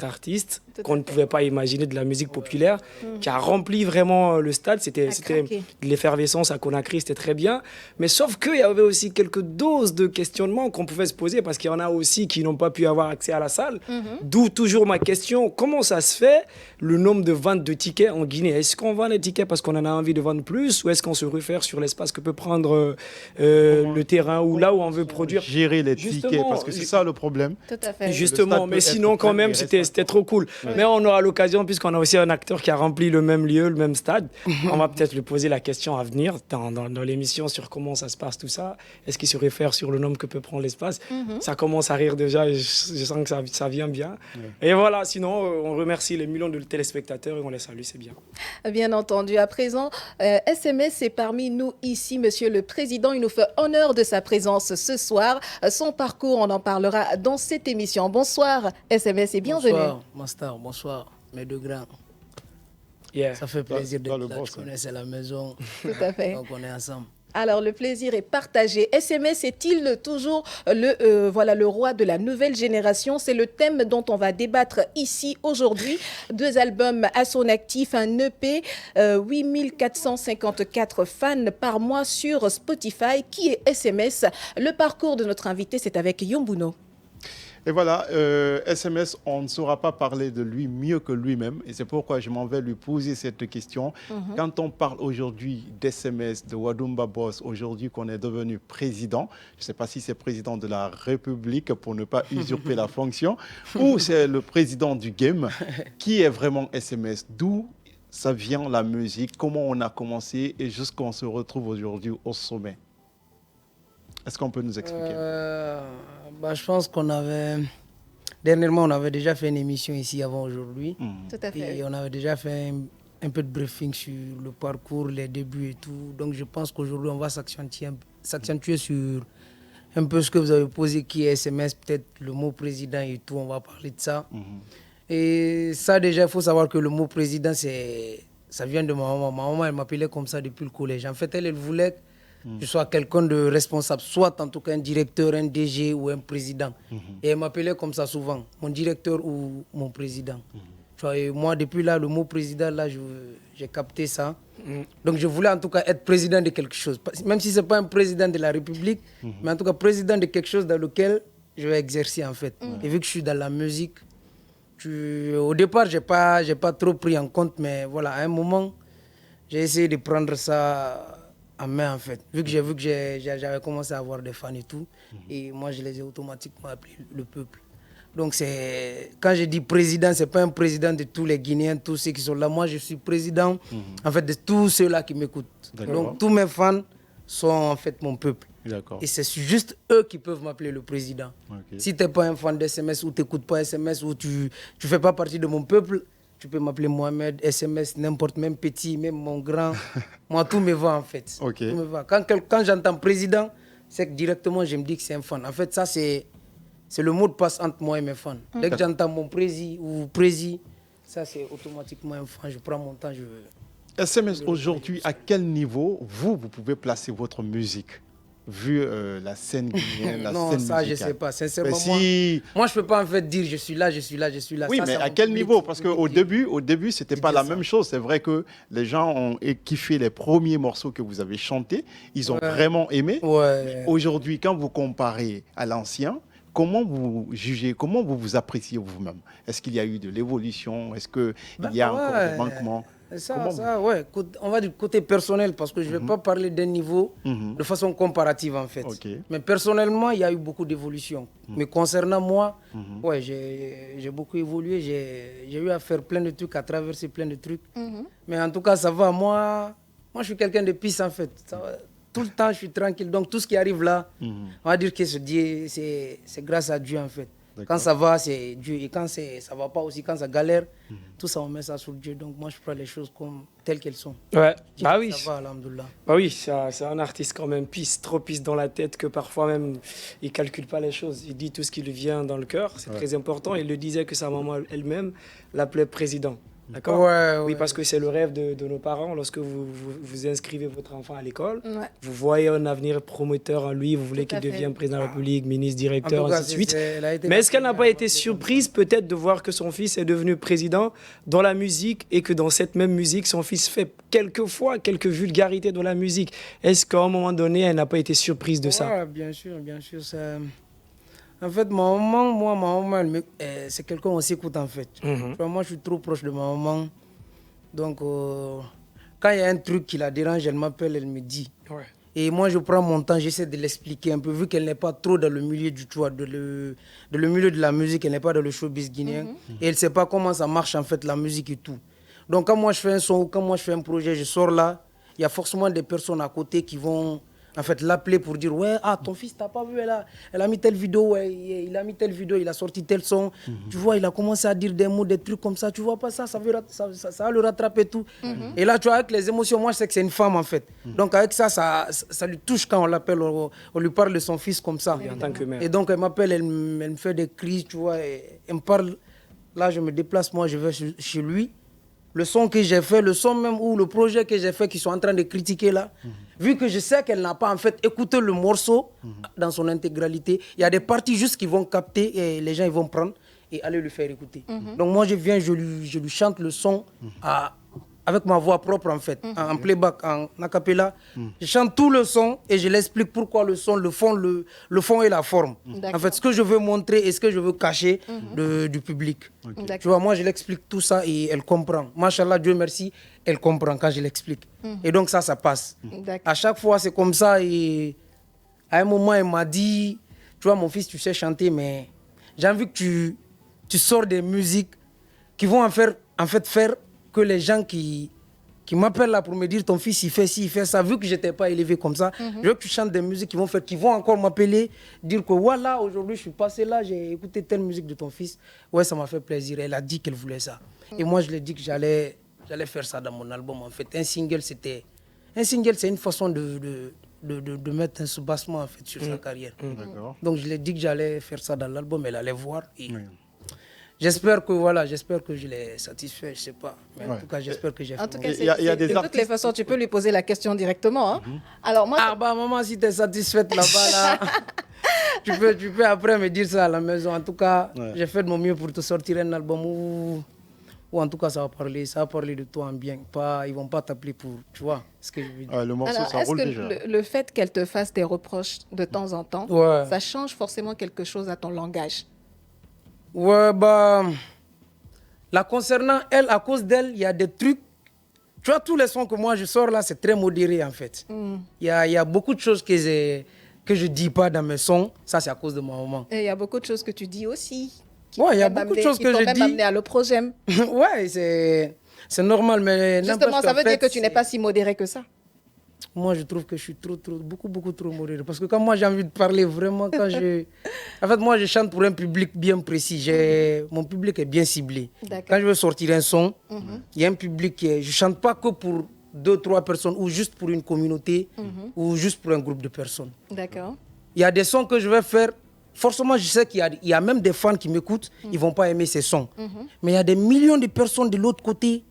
artiste Tout qu'on à ne fait. pouvait pas imaginer de la musique populaire, qui a rempli vraiment le stade. C'était craqué. de l'effervescence à Conakry, c'était très bien. Mais sauf qu'il y avait aussi quelques doses de questionnement qu'on pouvait se poser parce qu'il y en a aussi qui n'ont pas pu avoir accès à la salle. D'où toujours ma question, comment ça se fait le nombre de ventes de tickets en Guinée? Est-ce qu'on vend les tickets parce qu'on en a envie de vendre plus ou est-ce qu'on se réfère sur l'espace que peut prendre le terrain ou là où on veut produire? Gérer les Justement, tickets, parce que c'est ça le problème. Tout à fait. Justement, stade mais peut sinon, être quand plein, même, il reste c'était encore. trop cool. Mais on aura l'occasion, puisqu'on a aussi un acteur qui a rempli le même lieu, le même stade. On va peut-être lui poser la question à venir dans l'émission sur comment ça se passe, tout ça. Est-ce qu'il se réfère sur le nombre que peut prendre l'espace? Ça commence à rire déjà et je sens que ça vient bien. Et voilà, sinon, on remercie les millions de téléspectateurs et on les salue, c'est bien. Bien entendu. À présent, SMS est parmi nous ici, Monsieur le Président. Il nous fait honneur de sa présence ce soir. Son parcours, on en parlera dans cette émission. Bonsoir, SMS et bienvenue. Bonsoir, Master. Bonsoir, mes deux grands. Yeah. Ça fait plaisir Toi, d'être le là. boss, Tu connais, c'est la maison. Tout à fait. Donc, on est ensemble. Alors, le plaisir est partagé. SMS est-il toujours le roi de la nouvelle génération? C'est le thème dont on va débattre ici aujourd'hui. 2 albums à son actif, un EP, 8454 fans par mois sur Spotify. Qui est SMS? Le parcours de notre invité, c'est avec Yombuno. Et voilà, SMS, on ne saura pas parler de lui mieux que lui-même. Et c'est pourquoi je m'en vais lui poser cette question. Quand on parle aujourd'hui d'SMS, de Wadumba Boss, aujourd'hui qu'on est devenu président, je ne sais pas si c'est président de la République pour ne pas usurper la fonction, ou c'est le président du game, qui est vraiment SMS? D'où ça vient la musique? Comment on a commencé et jusqu'à on se retrouve aujourd'hui au sommet? Est-ce qu'on peut nous expliquer? Je pense qu'on avait... Dernièrement, on avait déjà fait une émission ici avant aujourd'hui. Tout à fait. Et on avait déjà fait un peu de briefing sur le parcours, les débuts et tout. Donc, je pense qu'aujourd'hui, on va s'accentuer sur un peu ce que vous avez posé, qui est SMS, peut-être le mot président et tout. On va parler de ça. Et ça, déjà, il faut savoir que le mot président, ça vient de ma maman. Ma maman, elle m'appelait comme ça depuis le collège. En fait, elle voulait que je sois quelqu'un de responsable, soit en tout cas un directeur, un DG ou un président. Et elle m'appelait comme ça souvent, mon directeur ou mon président. Tu vois, et moi, depuis là, le mot président, là, j'ai capté ça. Donc, je voulais en tout cas être président de quelque chose. Même si ce n'est pas un président de la République, mais en tout cas président de quelque chose dans lequel je vais exercer en fait. Et vu que je suis dans la musique, au départ, je n'ai pas trop pris en compte, mais voilà, à un moment, j'ai essayé de prendre ça en main en fait. Vu que j'avais commencé à avoir des fans et tout, et moi je les ai automatiquement appelés le peuple. Donc quand je dis président, c'est pas un président de tous les Guinéens, tous ceux qui sont là. Moi je suis président en fait de tous ceux-là qui m'écoutent. Donc tous mes fans sont en fait mon peuple. Et c'est juste eux qui peuvent m'appeler le président. Si tu n'es pas un fan d'SMS ou tu n'écoutes pas SMS ou tu ne fais pas partie de mon peuple, tu peux m'appeler Mohamed, SMS, n'importe, même petit, même mon grand. Moi, tout me va en fait. Tout me va. Quand j'entends président, c'est que directement, je me dis que c'est un fan. En fait, ça, c'est le mot de passe entre moi et mes fans. Dès que j'entends mon prési ou prési, ça, c'est automatiquement un fan. Je prends mon temps, je veux. SMS, aujourd'hui, à quel niveau vous pouvez placer votre musique? Vu la scène guinéenne, la non, scène ça, musicale. je ne sais pas. Sincèrement, si... moi, je ne peux pas en fait dire je suis là, je suis là, je suis là. Oui, ça, mais c'est à mon quel public, niveau? Parce qu'au début, ce n'était pas la ça. même chose. C'est vrai que les gens ont kiffé les premiers morceaux que vous avez chantés. Ils ont vraiment aimé. Ouais. Aujourd'hui, quand vous comparez à l'ancien, comment vous jugez, comment vous vous appréciez vous-même? Est-ce qu'il y a eu de l'évolution? Est-ce qu'il y a encore des manquements? Ouais. On va dire côté personnel, parce que je ne vais pas parler d'un niveau de façon comparative en fait. Mais personnellement, il y a eu beaucoup d'évolution. Mais concernant moi, ouais, j'ai beaucoup évolué. J'ai eu à faire plein de trucs, à traverser plein de trucs. Mais en tout cas, ça va. Moi, je suis quelqu'un de peace en fait. Ça va. Tout le temps, je suis tranquille. Donc, tout ce qui arrive là, on va dire que c'est grâce à Dieu en fait. Quand ça va, c'est Dieu. Et quand ça ne va pas aussi, quand ça galère, tout ça, on met ça sur Dieu. Donc, moi, je prends les choses comme telles qu'elles sont. Ouais, bah oui. Ça va, alhamdoulilah. Bah oui, c'est un artiste quand même trop pisse dans la tête que parfois même, il ne calcule pas les choses. Il dit tout ce qui lui vient dans le cœur. C'est très important. Il le disait que sa maman elle-même l'appelait président. D'accord. Ouais, Oui, ouais. parce que c'est le rêve de nos parents. Lorsque vous inscrivez votre enfant à l'école, Ouais. vous voyez un avenir prometteur en lui, vous voulez Tout à qu'il fait. devienne président de la République, ministre, En directeur, tout cas, ainsi de suite. elle a été Mais est-ce qu'elle n'a la pas première été à surprise peut-être de voir que son fils est devenu président dans la musique et que dans cette même musique, son fils fait quelquefois quelques vulgarités dans la musique? Est-ce qu'à un moment donné, elle n'a pas été surprise de ça? Ouais, bien sûr, bien sûr. En fait, ma maman, c'est quelqu'un on s'écoute en fait. Mhm. Tu vois, moi, je suis trop proche de ma maman. Donc, quand il y a un truc qui la dérange, elle m'appelle, elle me dit. Ouais. Et moi, je prends mon temps, j'essaie de l'expliquer un peu, vu qu'elle n'est pas trop dans le milieu du toit, le milieu de la musique, elle n'est pas dans le showbiz guinéen. Et elle ne sait pas comment ça marche en fait, la musique et tout. Donc, quand moi je fais un son ou quand moi je fais un projet, je sors là, il y a forcément des personnes à côté qui vont en fait l'appeler pour dire ouais, ah, ton fils, t'as pas vu, elle a mis telle vidéo, ouais, il a mis telle vidéo, il a sorti tel son. Tu vois, il a commencé à dire des mots, des trucs comme ça. Tu vois pas ça, ça va le rattraper tout. Et là, tu vois, avec les émotions, moi je sais que c'est une femme en fait. Donc avec ça lui touche quand on l'appelle, on lui parle de son fils comme ça. En tant que mère. Et donc elle m'appelle, elle me fait des cris, tu vois, et elle me parle. Là, je me déplace, moi je vais chez lui. Le son que j'ai fait, le son même ou le projet que j'ai fait, qu'ils sont en train de critiquer là, vu que je sais qu'elle n'a pas en fait écouté le morceau dans son intégralité, il y a des parties juste qui vont capter et les gens ils vont prendre et aller lui faire écouter. Donc moi je viens, je lui chante le son avec ma voix propre en fait, en playback, en acapella. Je chante tout le son et je l'explique pourquoi le son, le fond et la forme. En fait, ce que je veux montrer et ce que je veux cacher du public. Tu vois, moi je l'explique tout ça et elle comprend. Machallah, Dieu merci, elle comprend quand je l'explique. Et donc ça passe. À chaque fois c'est comme ça et à un moment elle m'a dit, tu vois mon fils tu sais chanter mais j'ai envie que tu sors des musiques qui vont en fait faire que les gens qui m'appellent là pour me dire ton fils il fait ci, il fait ça, vu que je n'étais pas élevé comme ça, je veux que tu chantes des musiques qui vont encore m'appeler, dire que voilà, aujourd'hui je suis passé là, j'ai écouté telle musique de ton fils. Ouais, ça m'a fait plaisir. Elle a dit qu'elle voulait ça. Et moi je lui ai dit que j'allais faire ça dans mon album en fait. Un single, c'est une façon de mettre un soubassement en fait sur sa carrière. Donc je lui ai dit que j'allais faire ça dans l'album, elle allait voir. Et j'espère que je l'ai satisfait, je sais pas. Mais en tout cas, j'espère que j'ai fait. En tout cas, Il y a des de toutes les façons, tu peux lui poser la question directement. Hein. Alors moi, Ah bah maman, si tu es satisfaite là-bas, là, tu peux après me dire ça à la maison. En tout cas, j'ai fait de mon mieux pour te sortir un album où en tout cas ça va parler de toi en bien. Ils vont pas t'appeler pour, tu vois ce que je veux dire. Le morceau, alors, ça est-ce roule que déjà. le fait qu'elle te fasse des reproches de temps en temps, ça change forcément quelque chose à ton langage? Ouais, bah, la concernant elle, à cause d'elle, il y a des trucs. Tu vois, tous les sons que moi je sors là, c'est très modéré en fait. Il y a beaucoup de choses que je dis pas dans mes sons. Ça, c'est à cause de ma maman. Et il y a beaucoup de choses que tu dis aussi. Ouais, il y a beaucoup de choses que je même dis. amené à le projet. Ouais, c'est normal, mais Justement, ça veut dire que tu n'es pas si modéré que ça. Moi, je trouve que je suis beaucoup trop modéré. Parce que quand moi, j'ai envie de parler vraiment, en fait, moi, je chante pour un public bien précis. Mon public est bien ciblé. Quand je veux sortir un son, il y a un public je chante pas que pour 2-3 personnes ou juste pour une communauté ou juste pour un groupe de personnes. D'accord. Il y a des sons que je vais faire. Forcément, je sais qu'il y a même des fans qui m'écoutent, ils vont pas aimer ces sons. Mais il y a des millions de personnes de l'autre côté,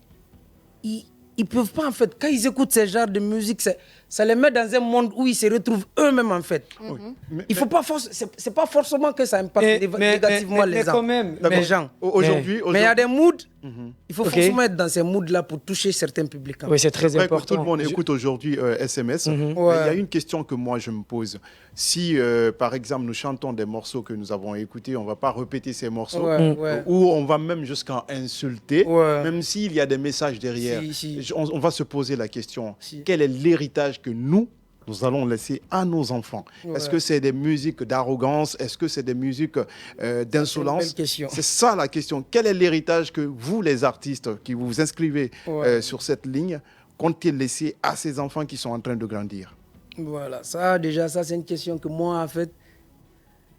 ils peuvent pas en fait, quand ils écoutent ce genre de musique, ça les met dans un monde où ils se retrouvent eux-mêmes en fait. Il faut pas c'est pas forcément que ça impacte négativement les gens. Quand même, les gens. Aujourd'hui, mais il y a des moods, il faut forcément être dans ces moods-là pour toucher certains publics. Oui, c'est très Après, important. tout le monde écoute aujourd'hui SMS. Mais il y a une question que moi je me pose. Si, par exemple, nous chantons des morceaux que nous avons écoutés, on ne va pas répéter ces morceaux. Ou on va même jusqu'à insulter, même s'il y a des messages derrière. On va se poser la question, quel est l'héritage que nous allons laisser à nos enfants? Est-ce que c'est des musiques d'arrogance? Est-ce que c'est des musiques d'insolence? C'est ça la question. Quel est l'héritage que vous, les artistes, qui vous inscrivez sur cette ligne, comptez laisser à ces enfants qui sont en train de grandir? Voilà, ça c'est une question que moi, en fait,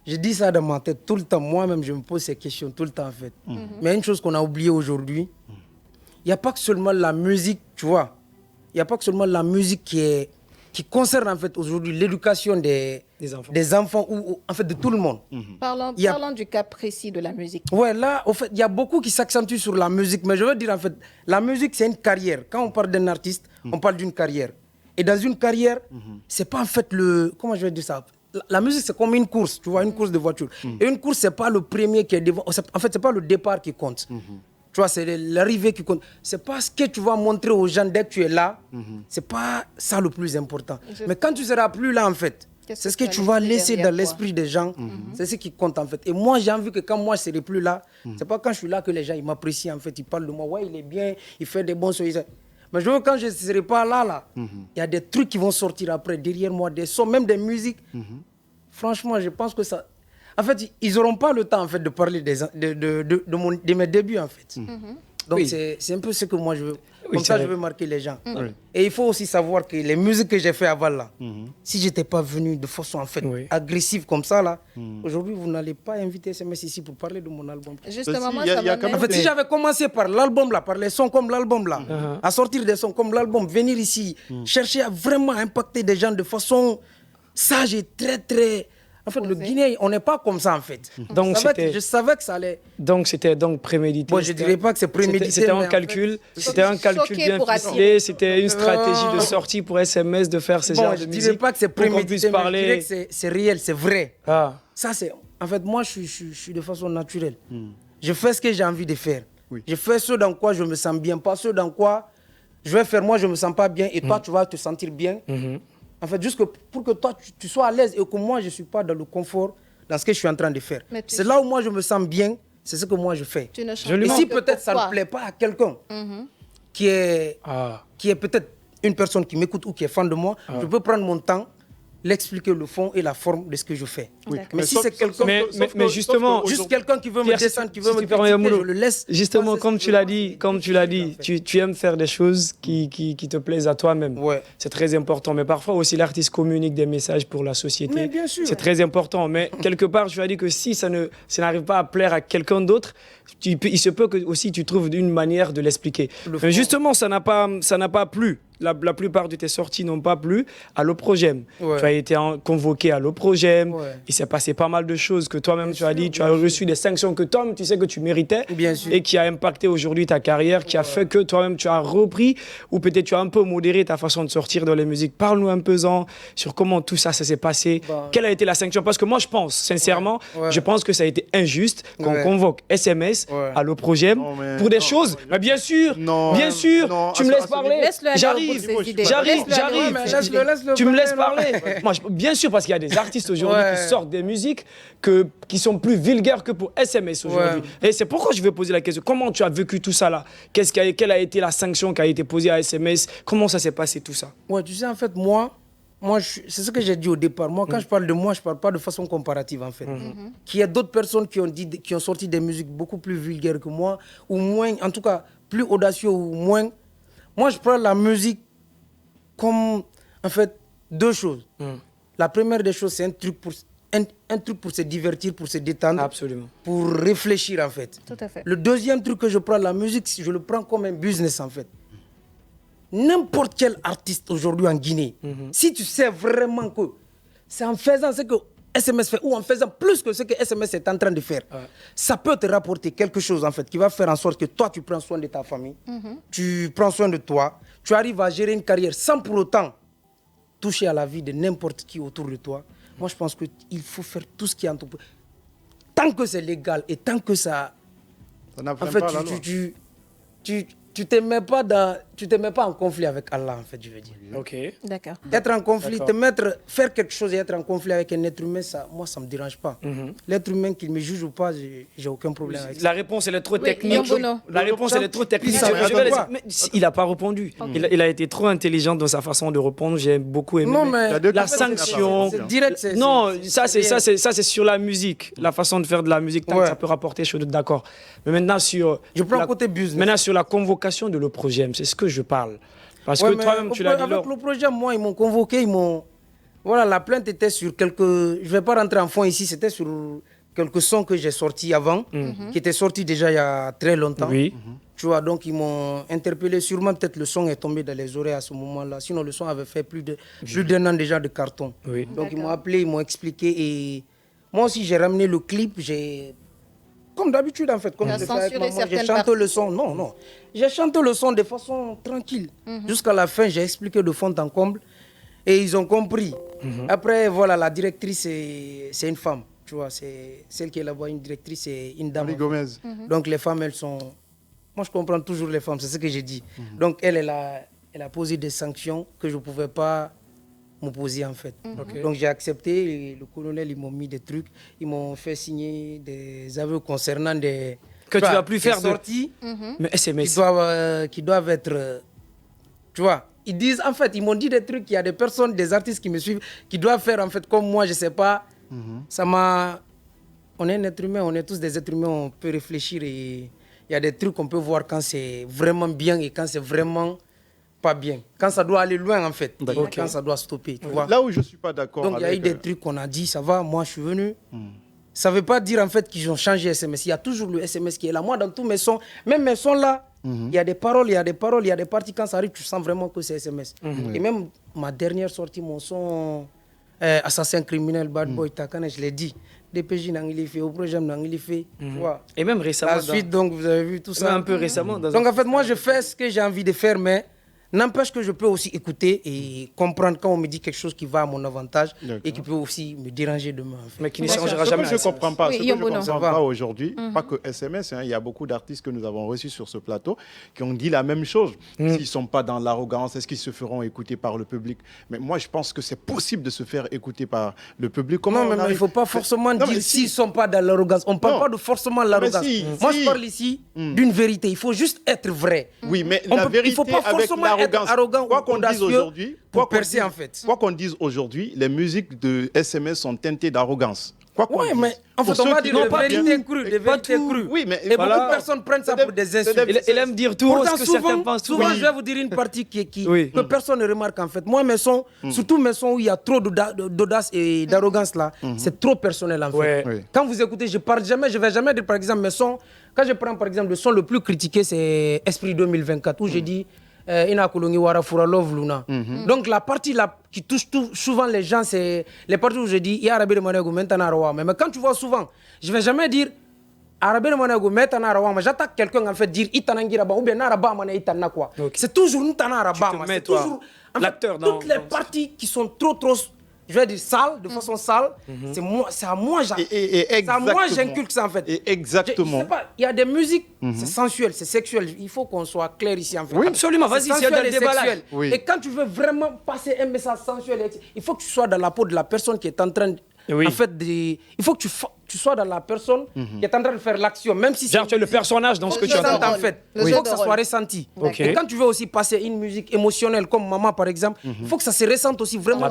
je dis ça dans ma tête tout le temps. Moi-même, je me pose ces questions tout le temps, en fait. Mais une chose qu'on a oubliée aujourd'hui, il n'y a pas que seulement la musique, tu vois. Il n'y a pas que seulement la musique qui concerne, en fait, aujourd'hui l'éducation des des enfants ou en fait de tout le monde. Parlons du cas précis de la musique. Ouais, là, au fait, il y a beaucoup qui s'accentuent sur la musique, mais je veux dire, en fait, la musique, c'est une carrière. Quand on parle d'un artiste, on parle d'une carrière. Et dans une carrière, c'est pas en fait comment je vais dire ça? La musique, c'est comme une course, tu vois, une course de voiture. Et une course, c'est pas le premier qui est devant. En fait, c'est pas le départ qui compte. Tu vois, c'est l'arrivée qui compte. C'est pas ce que tu vas montrer aux gens dès que tu es là. C'est pas ça le plus important. Mais quand tu seras plus là, en fait, c'est ce que tu vas laisser dans l'esprit des gens. C'est ce qui compte, en fait. Et moi, j'ai envie que quand moi, je serai plus là, c'est pas quand je suis là que les gens, ils m'apprécient, en fait. Ils parlent de moi. Ouais, il est bien, il fait des bons choses. Mais je veux quand je ne serai pas là, il y a des trucs qui vont sortir après, derrière moi, des sons, même des musiques. Franchement, je pense que ça... En fait, ils n'auront pas le temps en fait, de parler de mes débuts, en fait. Donc, c'est un peu ce que moi, je veux. Comme ça, je veux marquer les gens. Et il faut aussi savoir que les musiques que j'ai fait avant, là, si je n'étais pas venu de façon en fait, agressive comme ça, là, aujourd'hui, vous n'allez pas inviter SMS ici pour parler de mon album. Justement, moi, ça m'amène... En fait, si j'avais commencé par l'album, là, par les sons comme l'album, là, à sortir des sons comme l'album, venir ici, chercher à vraiment impacter des gens de façon sage et très, très... En fait, le Guinéen, on n'est pas comme ça, en fait. Donc, je savais que ça allait... Donc, c'était donc prémédité. Bon, je ne dirais pas que c'est prémédité. C'était un calcul, c'était un calcul bien ficelé, c'était une stratégie de sortie pour SMS de faire ce genre de musique. Je ne dirais pas que c'est prémédité, mais je dirais que c'est réel, c'est vrai. Ça, c'est... En fait, moi, je suis de façon naturelle. Je fais ce que j'ai envie de faire. Je fais ce dans quoi je me sens bien, pas ce dans quoi je vais faire moi, je ne me sens pas bien, et toi, tu vas te sentir bien. En fait, juste pour que toi, tu sois à l'aise et que moi, je ne suis pas dans le confort dans ce que je suis en train de faire. C'est là où moi, je me sens bien, c'est ce que moi, je fais. Et si peut-être ça ne plaît pas à quelqu'un qui est peut-être une personne qui m'écoute ou qui est fan de moi, je peux prendre mon temps, l'expliquer le fond et la forme de ce que je fais. Mais si c'est quelqu'un... Mais justement... Juste quelqu'un qui veut me descendre, qui veut me critiquer, je le laisse. Justement, comme tu l'as dit, tu aimes faire des choses qui te plaisent à toi-même. C'est très important. Mais parfois aussi, l'artiste communique des messages pour la société. Mais bien sûr. C'est très important. Mais quelque part, tu as dit que si ça n'arrive pas à plaire à quelqu'un d'autre, il se peut que aussi tu trouves une manière de l'expliquer. Mais justement, ça n'a pas plu. La plupart de tes sorties n'ont pas plu à l'Oprogem. Tu as été convoqué à l'Oprogem. Il s'est passé pas mal de choses que toi-même tu as dit. Tu as reçu des sanctions que toi-même tu sais que tu méritais. Et qui a impacté aujourd'hui ta carrière, qui a fait que toi-même tu as repris ou peut-être tu as un peu modéré ta façon de sortir dans les musiques. Parle-nous un peu sur comment tout ça s'est passé. Quelle a été la sanction? Parce que moi je pense, sincèrement, je pense que ça a été injuste qu'on convoque SMS à l'Oprogem pour des choses. Mais bien sûr, tu me laisses parler. J'arrive. Tu me laisses parler. Moi, bien sûr, parce qu'il y a des artistes aujourd'hui qui sortent des musiques qui sont plus vulgaires que pour SMS aujourd'hui. Et c'est pourquoi je vais poser la question. Comment tu as vécu tout ça là? Quelle a été la sanction qui a été posée à SMS? Comment ça s'est passé tout ça? Ouais, tu sais, en fait, moi c'est ce que j'ai dit au départ. Moi, quand je parle de moi, je ne parle pas de façon comparative, en fait. Qu'il y a d'autres personnes qui ont sorti des musiques beaucoup plus vulgaires que moi, ou moins, en tout cas, plus audacieux ou moins. Moi, je prends la musique comme, en fait, deux choses. La première des choses, c'est un truc pour se divertir, pour se détendre. Absolument. Pour réfléchir, en fait. Tout à fait. Le deuxième truc que je prends, la musique, je le prends comme un business, en fait. N'importe quel artiste aujourd'hui en Guinée, si tu sais vraiment que c'est en faisant ce que SMS fait ou en faisant plus que ce que SMS est en train de faire, ça peut te rapporter quelque chose en fait qui va faire en sorte que toi tu prends soin de ta famille, tu prends soin de toi, tu arrives à gérer une carrière sans pour autant toucher à la vie de n'importe qui autour de toi. Moi je pense qu'il faut faire tout ce qui est en ton... Tant que c'est légal et tant que ça... En fait, tu te mets pas en conflit avec Allah, en fait, je veux dire. Ok. D'accord. Être en conflit, faire quelque chose et être en conflit avec un être humain, moi, ça ne me dérange pas. L'être humain, qu'il me juge ou pas, j'ai aucun problème avec ça. La réponse, elle est trop technique. La réponse, elle est trop technique. Mais il n'a pas répondu. Il a été trop intelligent dans sa façon de répondre. J'ai beaucoup aimé. Non, mais la sanction. Non, ça, c'est sur la musique. La façon de faire de la musique, tant que ça peut rapporter, je suis d'accord. Mais maintenant, je prends côté business. Maintenant, sur la convocation de l'Oprogem, c'est ce que je parle. Parce que toi-même, tu l'as dit. Avec l'Oprogem, moi, ils m'ont convoqué, Voilà, la plainte était sur quelques... Je ne vais pas rentrer en fond ici, c'était sur quelques sons que j'ai sortis avant, qui étaient sortis déjà il y a très longtemps. Tu vois, donc ils m'ont interpellé. Sûrement, peut-être le son est tombé dans les oreilles à ce moment-là. Sinon, le son avait fait plus d'un an déjà de carton. Oui. Donc, ils m'ont appelé, ils m'ont expliqué. Et moi aussi, j'ai ramené le clip. Comme d'habitude, en fait. Comme je fais avec maman, j'ai chanté le son. Non. J'ai chanté le son de façon tranquille. Jusqu'à la fin, j'ai expliqué de fond en comble. Et ils ont compris. Après, voilà, la directrice, c'est une femme. Tu vois, c'est celle qui est là-bas, une directrice, c'est une dame. Marie Gomez. Donc, les femmes, elles sont... Moi, je comprends toujours les femmes, c'est ce que j'ai dit. Donc, elle a posé des sanctions que je ne pouvais pas m'opposer, en fait. Donc, j'ai accepté. Le colonel, ils m'ont mis des trucs. Ils m'ont fait signer des aveux concernant des... Que tu vas plus faire de sorties mais SMS. qui doivent être... tu vois, ils disent, en fait, ils m'ont dit des trucs. Il y a des personnes, des artistes qui me suivent, qui doivent faire, en fait, comme moi, je ne sais pas. Ça m'a... On est un être humain, on est tous des êtres humains, on peut réfléchir et... Il y a des trucs qu'on peut voir quand c'est vraiment bien et quand c'est vraiment pas bien. Quand ça doit aller loin, en fait. Et quand ça doit stopper, tu vois. Là où je ne suis pas d'accord. Donc, il y a eu des trucs qu'on a dit, ça va, moi, je suis venu. Ça ne veut pas dire, en fait, qu'ils ont changé SMS. Il y a toujours le SMS qui est là. Moi, dans tous mes sons, même mes sons là, il y a des paroles, il y a des parties. Quand ça arrive, tu sens vraiment que c'est SMS. Et même ma dernière sortie, mon son Assassin criminel, Bad Boy, Takane, je l'ai dit. DPJ n'a rien fait, au projet n'a rien fait. Et même récemment. La suite, donc, vous avez vu tout ça. Un peu récemment. Donc, en fait, moi, je fais ce que j'ai envie de faire, mais n'empêche que je peux aussi écouter et comprendre quand on me dit quelque chose qui va à mon avantage et qui peut aussi me déranger demain. En fait. Mais qui ne changera Ce jamais. que je ne comprends pas, Oui, ce que je comprends pas aujourd'hui, pas que SMS, il y a beaucoup d'artistes que nous avons reçus sur ce plateau qui ont dit la même chose. S'ils ne sont pas dans l'arrogance, est-ce qu'ils se feront écouter par le public? Mais moi, je pense que c'est possible de se faire écouter par le public. Comment non, mais il ne faut pas forcément dire s'ils ne sont pas dans l'arrogance. On ne parle pas de forcément l'arrogance. Moi, je parle ici d'une vérité. Il faut juste être vrai. Oui, mais la vérité, il faut pas forcément être arrogant quoi qu'on dise aujourd'hui, quoi qu'on dise aujourd'hui, les musiques de SMS sont teintées d'arrogance. Oui, mais en fait, on va dire des vérités crues, des vérités crues. Oui, mais et beaucoup de personnes prennent ça pour des insultes. Il aime dire tout ce que certains pensent. Souvent, je vais vous dire une partie que personne ne remarque en fait. Moi, mes sons, surtout mes sons où il y a trop d'audace et d'arrogance là, c'est trop personnel en fait. Quand vous écoutez, je ne vais jamais dire par exemple mes sons. Quand je prends par exemple le son le plus critiqué, c'est Esprit 2024, où j'ai dit Ina Kolongi Wara Fura Love Luna. Donc la partie là qui touche souvent les gens, c'est les parties où je dis Ya Arabe de Manego Mentana Rawa. Mais quand tu vois souvent, je ne vais jamais dire Arabe de Manego Mentana Rawa. Mais j'attaque quelqu'un en fait dire Itanangira ou bien Naraba Mana Itana quoi. C'est toujours Ntana Raba. C'est toujours l'acteur. Toutes les parties qui sont trop je vais dire sale, de façon sale, c'est à moi j'inculque ça en fait. Et exactement. Je sais pas, il y a des musiques, c'est sensuel, c'est sexuel. Il faut qu'on soit clair ici en fait. Oui, absolument, vas-y, c'est dans le déballage. Et quand tu veux vraiment passer un message sensuel, il faut que tu sois dans la peau de la personne qui est en train de... En fait, il faut que tu sois dans la personne qui est en train de faire l'action, même si genre tu es le personnage dans ce que tu entends. En fait, il faut que ça soit ressenti. Et quand tu veux aussi passer une musique émotionnelle comme Maman par exemple, il faut que ça se ressente aussi vraiment.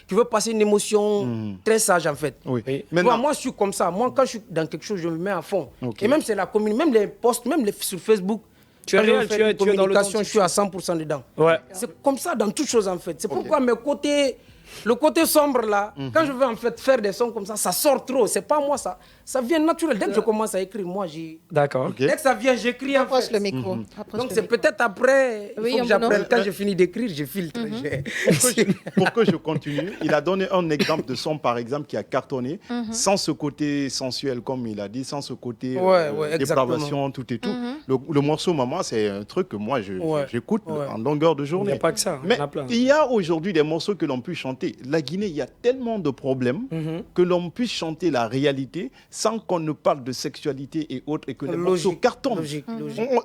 Tu veux passer une émotion très sage en fait. Moi je suis comme ça. Moi quand je suis dans quelque chose, je me mets à fond. Et même c'est la commune, même les posts, même sur Facebook. Tu es réel, tu es dans je suis à 100% dedans. C'est comme ça dans toutes choses en fait. C'est pourquoi le côté sombre là, quand je veux en fait faire des sons comme ça sort trop. C'est pas moi ça vient naturel. Dès que je commence à écrire, moi j'ai. D'accord. Dès que ça vient, j'écris. Approche le micro. Donc c'est peut-être après. Il faut que j'apprenne. Quand je finis d'écrire, je filtre. Pour que je continue, il a donné un exemple de son par exemple qui a cartonné, sans ce côté sensuel comme il a dit, sans ce côté dépravation, tout et tout. Le morceau Maman, c'est un truc que moi j'écoute en longueur de journée. Il n'y a pas que ça. Mais il y a aujourd'hui des morceaux que l'on peut chanter. La Guinée, il y a tellement de problèmes que l'on puisse chanter la réalité sans qu'on ne parle de sexualité et autres et que les morceaux cartonnent.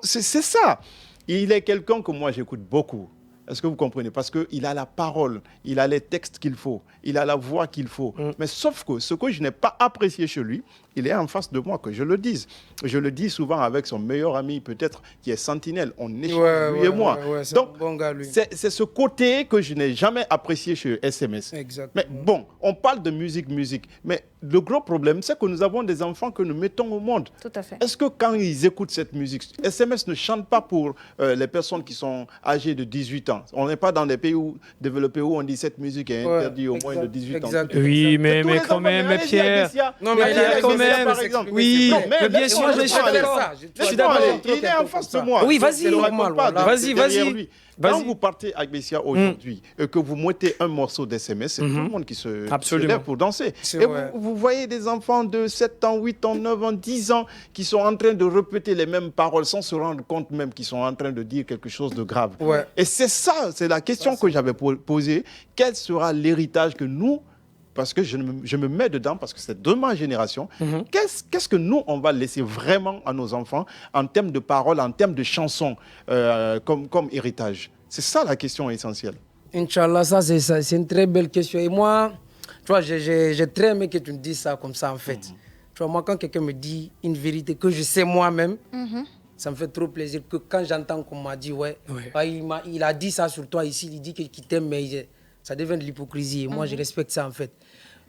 C'est ça. Il est quelqu'un que moi j'écoute beaucoup. Est-ce que vous comprenez? Parce qu'il a la parole, il a les textes qu'il faut, il a la voix qu'il faut. Mais sauf que ce que je n'ai pas apprécié chez lui, il est en face de moi, que je le dise. Je le dis souvent avec son meilleur ami, peut-être, qui est Sentinelle. On échange, lui et moi. Donc, bon gars, lui. C'est ce côté que je n'ai jamais apprécié chez SMS. Exactement. Mais bon, on parle de musique. Mais le gros problème, c'est que nous avons des enfants que nous mettons au monde. Tout à fait. Est-ce que quand ils écoutent cette musique, SMS ne chante pas pour les personnes qui sont âgées de 18 ans? On n'est pas dans des pays développés où on dit cette musique est interdite au moins de 18 ans. Oui, mais quand même, Pierre. Non, mais même. par exemple. Oui, Non, mais bien sûr, laisse-moi je suis aller. d'accord. Je suis d'accord. Il est en face de moi. Oui, vas-y. Je ne raconte Normal, pas voilà. Vas-y, derrière vas-y. lui. Quand Vas-y. vous partez à Bessia aujourd'hui et que vous mettez un morceau d'SMS, c'est tout le monde qui se lève pour danser. C'est Et vrai. vous voyez des enfants de 7 ans, 8 ans, 9 ans, 10 ans qui sont en train de répéter les mêmes paroles sans se rendre compte même qu'ils sont en train de dire quelque chose de grave. Ouais. Et c'est ça, c'est la question que j'avais posée. Quel sera l'héritage que nous, parce que je me mets dedans, parce que c'est de ma génération, qu'est-ce que nous, on va laisser vraiment à nos enfants en termes de paroles, en termes de chansons comme héritage? C'est ça la question essentielle. Inch'Allah, ça c'est une très belle question. Et moi, tu vois, j'ai très aimé que tu me dises ça comme ça en fait. Tu vois, moi quand quelqu'un me dit une vérité que je sais moi-même, ça me fait trop plaisir que quand j'entends qu'on m'a dit, il a dit ça sur toi ici, il dit qu'il t'aime, mais ça devient de l'hypocrisie. Et moi, je respecte ça en fait.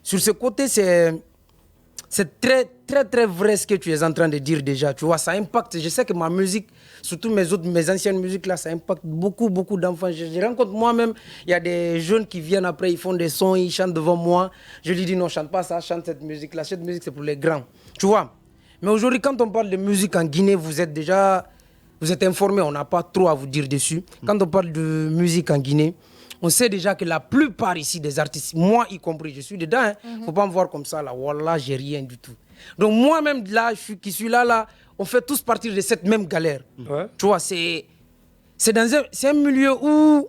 Sur ce côté, c'est très, très, très vrai ce que tu es en train de dire déjà. Tu vois, ça impacte. Je sais que ma musique, surtout mes anciennes musiques là, ça impacte beaucoup, beaucoup d'enfants. Je rencontre moi-même, il y a des jeunes qui viennent après, ils font des sons, ils chantent devant moi. Je lui dis non, chante pas ça, chante cette musique là. Cette musique, c'est pour les grands. Tu vois. Mais aujourd'hui, quand on parle de musique en Guinée, vous êtes informés, on n'a pas trop à vous dire dessus. Quand on parle de musique en Guinée, on sait déjà que la plupart ici des artistes, moi y compris, je suis dedans, faut pas me voir comme ça là, wallah, j'ai rien du tout. Donc moi-même là, qui suis là, on fait tous partir de cette même galère. Ouais. Tu vois, c'est un milieu où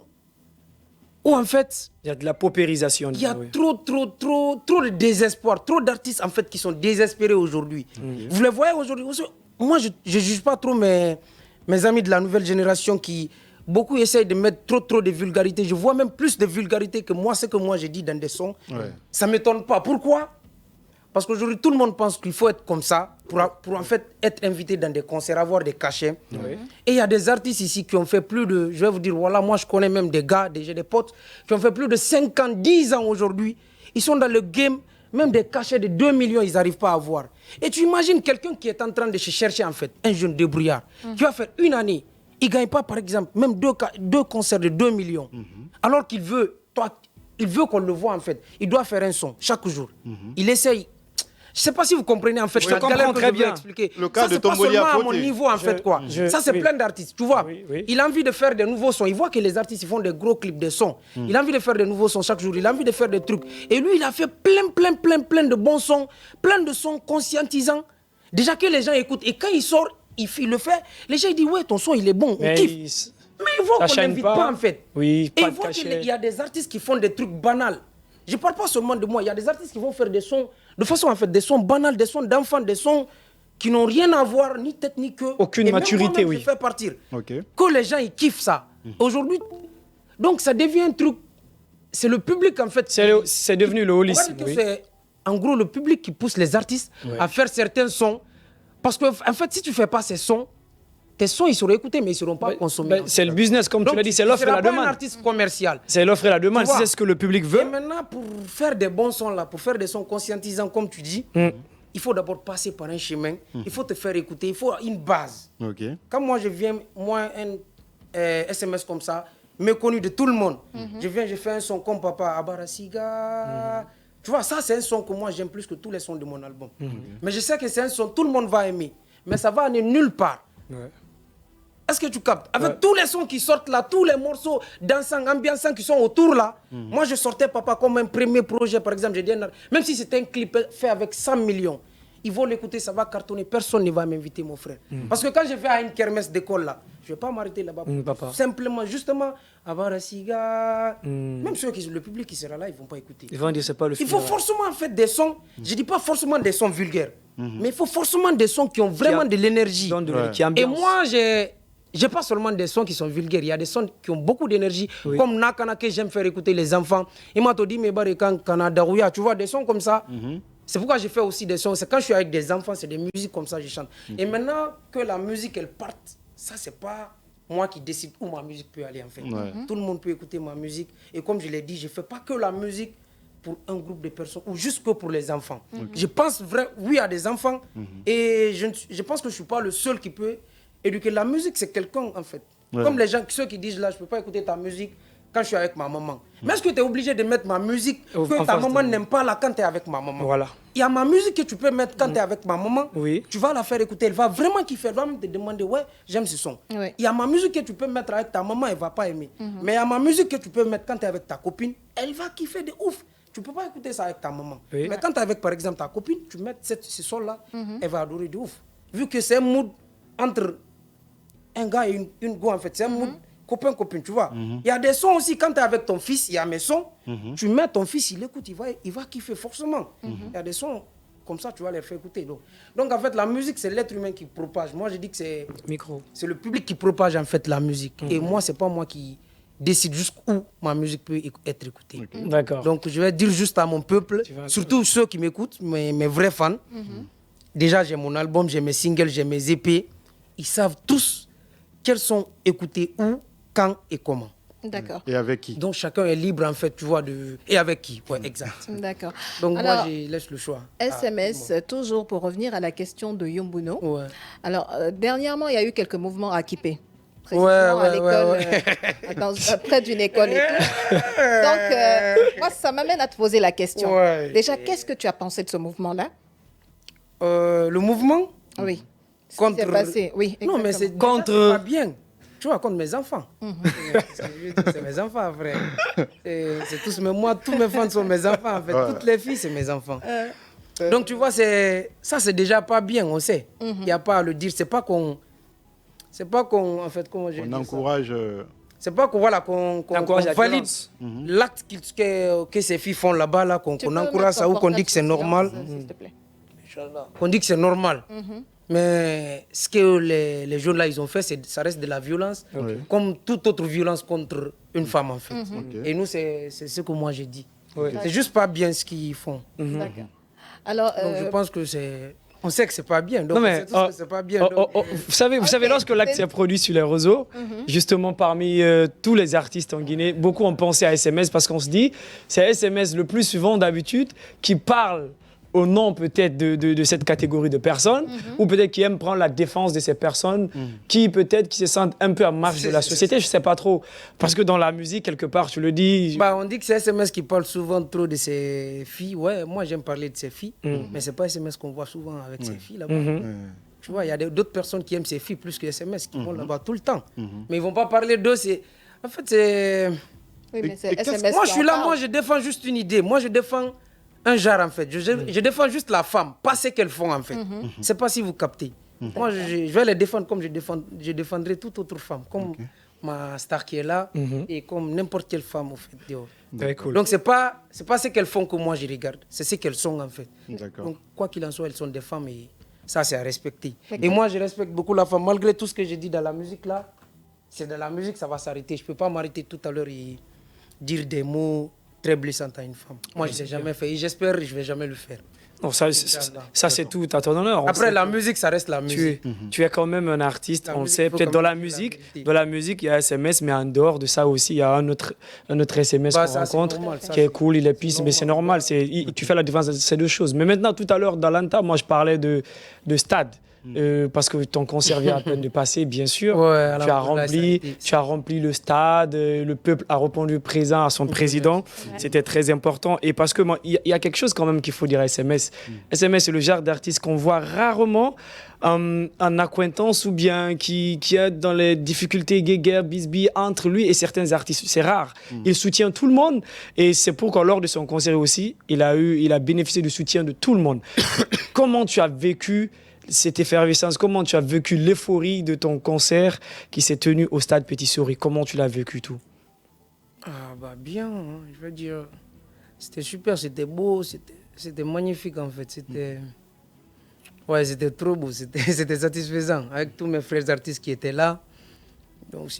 en fait, Il y a de la paupérisation. il y a trop de désespoir, trop d'artistes en fait qui sont désespérés aujourd'hui. Vous les voyez aujourd'hui. Moi, je ne juge pas trop mes amis de la nouvelle génération qui beaucoup essayent de mettre trop de vulgarité. Je vois même plus de vulgarité que moi, ce que moi j'ai dit dans des sons. Ouais. Ça ne m'étonne pas. Pourquoi? Parce qu'aujourd'hui, tout le monde pense qu'il faut être comme ça pour en fait être invité dans des concerts, avoir des cachets. Oui. Et il y a des artistes ici qui ont fait plus de... Je vais vous dire, voilà, moi je connais même des gars, j'ai des potes qui ont fait plus de 5 ans, 10 ans aujourd'hui. Ils sont dans le game, même des cachets de 2 millions, ils n'arrivent pas à avoir. Et tu imagines quelqu'un qui est en train de se chercher en fait, un jeune débrouillard, qui va faire une année, il ne gagne pas par exemple même deux concerts de 2 millions. Alors qu'il veut, il veut qu'on le voit en fait. Il doit faire un son chaque jour. Il essaye. Je ne sais pas si vous comprenez en fait. Je comprends très bien. Expliquer. Le cas ça, de c'est pas Tomboli seulement à à mon côté. niveau en fait quoi. Ça c'est oui. plein d'artistes, tu vois. Oui. Il a envie de faire des nouveaux sons. Il voit que les artistes ils font des gros clips de sons. Il a envie de faire des nouveaux sons chaque jour. Il a envie de faire des trucs. Et lui il a fait plein de bons sons, plein de sons conscientisants. Déjà que les gens écoutent. Et quand il sort, il le fait. Les gens ils disent ouais ton son il est bon, on Mais kiffe. Mais il voit ça qu'on chaîne n'invite pas. pas en fait. Oui, Et pas il de voit cachet. qu'il y a des artistes qui font des trucs banals. Je ne parle pas seulement de moi. Il y a des artistes qui vont faire des sons, de façon en fait, des sons banals, des sons d'enfants, des sons qui n'ont rien à voir, ni tête ni queue. Aucune Et même maturité, moi-même, oui. je fais partir. Ok. Que les gens, ils kiffent ça. Aujourd'hui, donc ça devient un truc... C'est le public en fait. C'est devenu le On va holisme. dire que Oui. c'est en gros le public qui pousse les artistes à faire certains sons. Parce que en fait, si tu ne fais pas ces sons, tes sons, ils seront écoutés, mais ils ne seront pas consommés. C'est le business, comme tu l'as dit, c'est l'offre et la Tu ne seras pas un demande. artiste commercial. C'est l'offre et la demande, Tu vois. c'est ce que le public Et veut. maintenant, pour faire des bons sons là, pour faire des sons conscientisants, comme tu dis, il faut d'abord passer par un chemin. Il faut te faire écouter. Il faut une base. Ok. Quand moi je viens, moi un SMS comme ça, méconnu de tout le monde, je viens, je fais un son comme Papa Abarasiga. Tu vois, ça c'est un son que moi j'aime plus que tous les sons de mon album. Mais je sais que c'est un son tout le monde va aimer, mais ça va aller nulle part. Ouais. Est-ce que tu captes? Avec tous les sons qui sortent là, tous les morceaux dansants, ambiançants qui sont autour là, moi je sortais Papa comme un premier projet, par exemple. J'ai dit, même si c'était un clip fait avec 100 millions, ils vont l'écouter, ça va cartonner. Personne ne va m'inviter, mon frère. Parce que quand je vais à une kermesse d'école là, je ne vais pas m'arrêter là-bas. Papa. Simplement, justement, avoir un cigare. Même le public qui sera là, ils ne vont pas écouter. Ils vont dire c'est pas le Il faut film. forcément en fait des sons, je ne dis pas forcément des sons vulgaires, mais il faut forcément des sons qui ont vraiment de l'énergie. Qui Et ambiance. moi, j'ai pas seulement des sons qui sont vulgaires, il y a des sons qui ont beaucoup d'énergie, comme Nakana que j'aime faire écouter les enfants. Il m'a dit, mais Barikan, Canada, tu vois, des sons comme ça. C'est pourquoi je fais aussi des sons. C'est quand je suis avec des enfants, c'est des musiques comme ça, je chante. Et maintenant que la musique, elle parte, ça, c'est pas moi qui décide où ma musique peut aller, en fait. Tout le monde peut écouter ma musique. Et comme je l'ai dit, je fais pas que la musique pour un groupe de personnes ou juste que pour les enfants. Je pense oui à des enfants et je pense que je suis pas le seul qui peut éduquer. La musique, c'est quelqu'un, en fait. Comme les gens, ceux qui disent là, je peux pas écouter ta musique quand je suis avec ma maman. Mais est-ce que tu es obligé de mettre ma musique En que ta face maman de- n'aime pas là quand tu es avec ma maman? Voilà. Il y a ma musique que tu peux mettre quand tu es avec ma maman. Oui. Tu vas la faire écouter. Elle va vraiment kiffer. Elle va même te demander, ouais, j'aime ce son. Oui. Il y a ma musique que tu peux mettre avec ta maman, elle va pas aimer. Mais il y a ma musique que tu peux mettre quand tu es avec ta copine, elle va kiffer de ouf. Tu peux pas écouter ça avec ta maman. Oui. Mais quand tu es avec, par exemple, ta copine, tu mets ce son-là, elle va adorer de ouf. Vu que c'est un mood entre un gars et une go, en fait. C'est un mood copain-copine, tu vois. Il y a des sons aussi, quand tu es avec ton fils, il y a mes sons. Tu mets ton fils, il écoute, il va kiffer forcément. Il y a des sons comme ça, tu vas les faire écouter. Donc en fait, la musique, c'est l'être humain qui propage. Moi, je dis que Micro. c'est le public qui propage, en fait, la musique. Et moi, c'est pas moi qui décide jusqu'où ma musique peut être écoutée. D'accord. Donc je vais dire juste à mon peuple, vas- surtout ceux qui m'écoutent, mes vrais fans. Déjà, j'ai mon album, j'ai mes singles, j'ai mes EP. Ils savent tous quels sont écoutés où, quand et comment. D'accord. Et avec qui? Donc chacun est libre, en fait, tu vois, de... Et avec qui? Ouais, exact. D'accord. Donc Alors, moi, je laisse le choix. SMS, toujours pour revenir à la question de Yombuno. Ouais. Alors, dernièrement, il y a eu quelques mouvements à Kipé. Ouais, Précisément à ouais, l'école, ouais, près d'une école et tout. Donc, moi, ça m'amène à te poser la question. Ouais. Déjà, qu'est-ce que tu as pensé de ce mouvement-là? Le mouvement Oui. Ce qui contre... s'est passé, oui, Non, mais c'est exactement. contre... pas bien. Tu vois, contre mes enfants. C'est mes enfants, frère. C'est tous moi, tous mes fans sont mes enfants, en fait. Ouais. Toutes les filles, c'est mes enfants. Donc, tu vois, ça, c'est déjà pas bien, on sait. Il n'y a pas à le dire. C'est pas qu'on... En fait, comment je On dis ça? encourage... C'est pas qu'on voilà, qu'on Encourage la valide violence. l'acte que ces filles font là-bas, là, qu'on Tu peux encourage mettre ça ton ou qu'on dit que c'est portable normal. sur silence, s'il te plaît. Qu'on dit que c'est normal. Mais ce que les jeunes là, ils ont fait, ça reste de la violence, comme toute autre violence contre une femme, en fait. Et nous, c'est ce que moi j'ai dit. Ouais. C'est juste pas bien ce qu'ils font. D'accord. Alors, Donc je pense que c'est... On sait que c'est pas bien. Donc Non, mais, on sait tous que c'est pas bien. donc, vous savez, Ok, lorsque l'acte c'est- s'est produit sur les réseaux, justement parmi tous les artistes en Guinée, beaucoup ont pensé à SMS parce qu'on se dit, c'est SMS le plus souvent d'habitude qui parle au nom peut-être de cette catégorie de personnes, ou peut-être qui aiment prendre la défense de ces personnes, qui peut-être qui se sentent un peu à marge de la société, je sais pas trop. Parce que dans la musique, quelque part, tu le dis... bah, on dit que c'est SMS qui parle souvent trop de ces filles. Ouais, moi j'aime parler de ces filles, mais c'est pas SMS qu'on voit souvent avec ces filles là-bas. Tu vois, il y a d'autres personnes qui aiment ces filles plus que SMS, qui vont là-bas tout le temps. Mais ils vont pas parler d'eux. En fait, c'est... oui, mais c'est et qu'est-ce- SMS Moi, qui je suis en là, parle. moi, je défends juste une idée. Moi, je défends un genre, en fait. Je défends juste la femme, pas ce qu'elles font, en fait. C'est pas si vous captez. Moi, je vais les défendre comme je défendrai toute autre femme, comme ma star qui est là, et comme n'importe quelle femme, au fait. dehors. Très cool. Donc, c'est pas ce qu'elles font que moi, je regarde. C'est ce qu'elles sont, en fait. D'accord. Donc, quoi qu'il en soit, elles sont des femmes et ça, c'est à respecter. Et moi, je respecte beaucoup la femme. Malgré tout ce que j'ai dit dans la musique, là, c'est dans la musique, ça va s'arrêter. Je peux pas m'arrêter tout à l'heure et dire des mots très blessants à une femme. Moi, je ne l'ai jamais fait et j'espère que je ne vais jamais le faire. Non, ça c'est tout à ton honneur. On Après, sait la que musique, ça reste la musique. tu es quand même un artiste, La on le musique, sait. faut Peut-être quand dans la même dire la musique, vérité. il y a SMS, mais en dehors de ça aussi, il y a un autre SMS Bah, qu'on ça, c'est rencontre normal, ça, qui est c'est- cool, il est pisse, mais c'est normal. Tu fais la différence de ces deux choses. Mais maintenant, tout à l'heure, dans l'Anta, moi, je parlais de stade. Parce que ton concert vient à peine de passer, bien sûr. Ouais, alors, tu, as là, rempli, ça a été- tu as rempli le stade, le peuple a répondu présent à son président. C'était très important. Et parce que moi, il y a quelque chose quand même qu'il faut dire à SMS. SMS, c'est le genre d'artiste qu'on voit rarement en acquaintance ou bien qui est dans les difficultés, guéguerres, bisbilles entre lui et certains artistes. C'est rare. Il soutient tout le monde et c'est pourquoi lors de son concert aussi, il a bénéficié du soutien de tout le monde. Comment tu as vécu cette effervescence, comment tu as vécu l'euphorie de ton concert qui s'est tenu au stade Petit Souris? Comment tu l'as vécu tout? Ah, bah bien, hein, je veux dire, c'était super, c'était beau, c'était magnifique en fait. Ouais, c'était trop beau, c'était satisfaisant avec tous mes frères artistes qui étaient là. Donc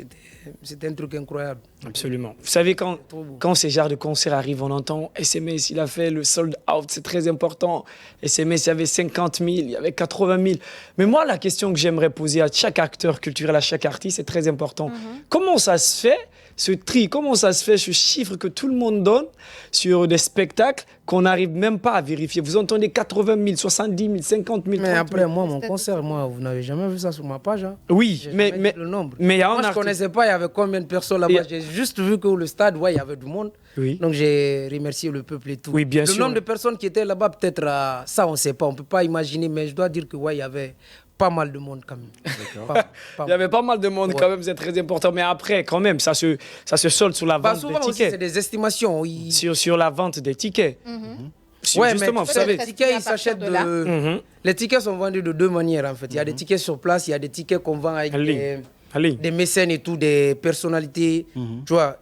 c'était un truc incroyable. Absolument. Vous savez, quand ces genres de concerts arrivent, on entend SMS, il a fait le sold out, c'est très important. SMS, il y avait 50 000, il y avait 80 000. Mais moi, la question que j'aimerais poser à chaque acteur culturel, à chaque artiste, c'est très important. Comment ça se fait, ce tri, comment ça se fait, ce chiffre que tout le monde donne sur des spectacles qu'on n'arrive même pas à vérifier? Vous entendez 80 000, 70 000, 50 000, 30 000. Mais après, moi, mon concert, vous n'avez jamais vu ça sur ma page. Hein. Oui, J'ai mais jamais dit le nombre. il y a un Moi, je ne connaissais pas, il y avait combien de personnes là-bas. J'ai juste vu que le stade, il y avait du monde. Oui. Donc j'ai remercié le peuple et tout. Oui, bien le sûr. nombre de personnes qui étaient là-bas, peut-être, ça, on ne sait pas. On ne peut pas imaginer, mais je dois dire que, il y avait pas mal de monde quand même. Il y avait pas mal de monde quand même, c'est très important. Mais après, quand même, ça se solde sur la vente souvent des aussi, tickets. c'est des estimations. Sur la vente des tickets. Justement, vous savez. Les tickets, ils s'achètent Les tickets sont vendus de deux manières, en fait. Il y a des tickets sur place, il y a des tickets qu'on vend avec des mécènes et tout, des personnalités, tu vois,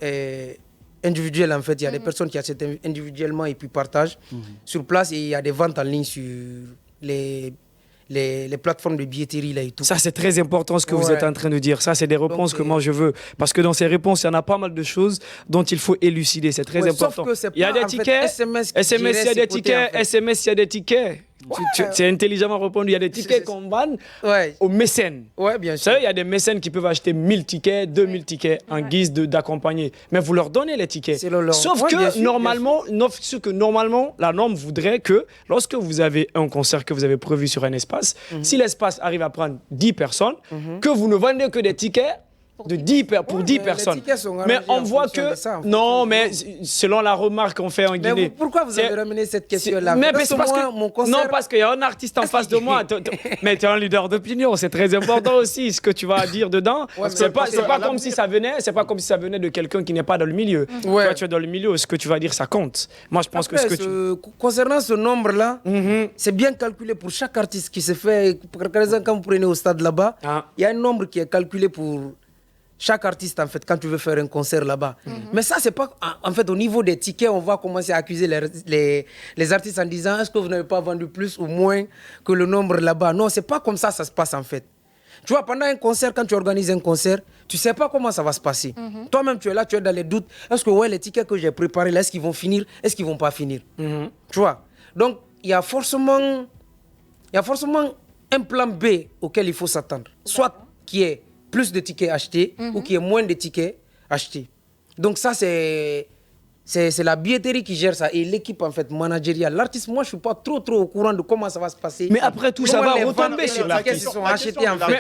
individuelles, en fait. Il y a des personnes qui achètent individuellement et puis partagent sur place. Et il y a des ventes en ligne sur les plateformes de billetterie là et tout. Ça, c'est très important ce que vous êtes en train de dire. Ça, c'est des réponses que moi je veux. Parce que dans ces réponses, il y en a pas mal de choses dont il faut élucider. C'est très important. Sauf que il y a des tickets. SMS, il y a des tickets. SMS, il y a des tickets. C'est intelligemment répondu. Il y a des tickets qu'on vend aux mécènes. Ouais, bien sûr. Vous savez, il y a des mécènes qui peuvent acheter 1000 tickets, 2000 tickets en guise d'accompagner. Mais vous leur donnez les tickets. Sauf que normalement, la norme voudrait que lorsque vous avez un concert que vous avez prévu sur un espace, si l'espace arrive à prendre 10 personnes, que vous ne vendez que des tickets pour 10 personnes. Mais on voit que... Non, mais selon la remarque qu'on fait en Guinée... Mais pourquoi vous avez ramené cette question-là? Non, parce qu'il y a un artiste en face de moi. Mais tu es un leader d'opinion, c'est très important aussi ce que tu vas dire dedans. C'est pas comme si ça venait de quelqu'un qui n'est pas dans le milieu. Toi, tu es dans le milieu, ce que tu vas dire, ça compte. Moi, je pense que ce que concernant ce nombre-là, c'est bien calculé pour chaque artiste qui se fait... Par exemple, quand vous prenez au stade là-bas, il y a un nombre qui est calculé pour... chaque artiste, en fait, quand tu veux faire un concert là-bas. Mais ça, c'est pas... En fait, au niveau des tickets, on va commencer à accuser les artistes en disant est-ce que vous n'avez pas vendu plus ou moins que le nombre là-bas? Non, c'est pas comme ça se passe, en fait. Tu vois, pendant un concert, quand tu organises un concert, tu sais pas comment ça va se passer. Toi-même, tu es là, tu es dans les doutes. Est-ce que les tickets que j'ai préparés là, est-ce qu'ils vont finir? Est-ce qu'ils vont pas finir? Tu vois? Donc, il y a forcément un plan B auquel il faut s'attendre. Soit qui est plus de tickets achetés ou qu'il y ait moins de tickets achetés. Donc ça, c'est la billetterie qui gère ça et l'équipe en fait managériale. L'artiste, moi, je suis pas trop au courant de comment ça va se passer. Mais après tout, ça va retomber sur l'artiste.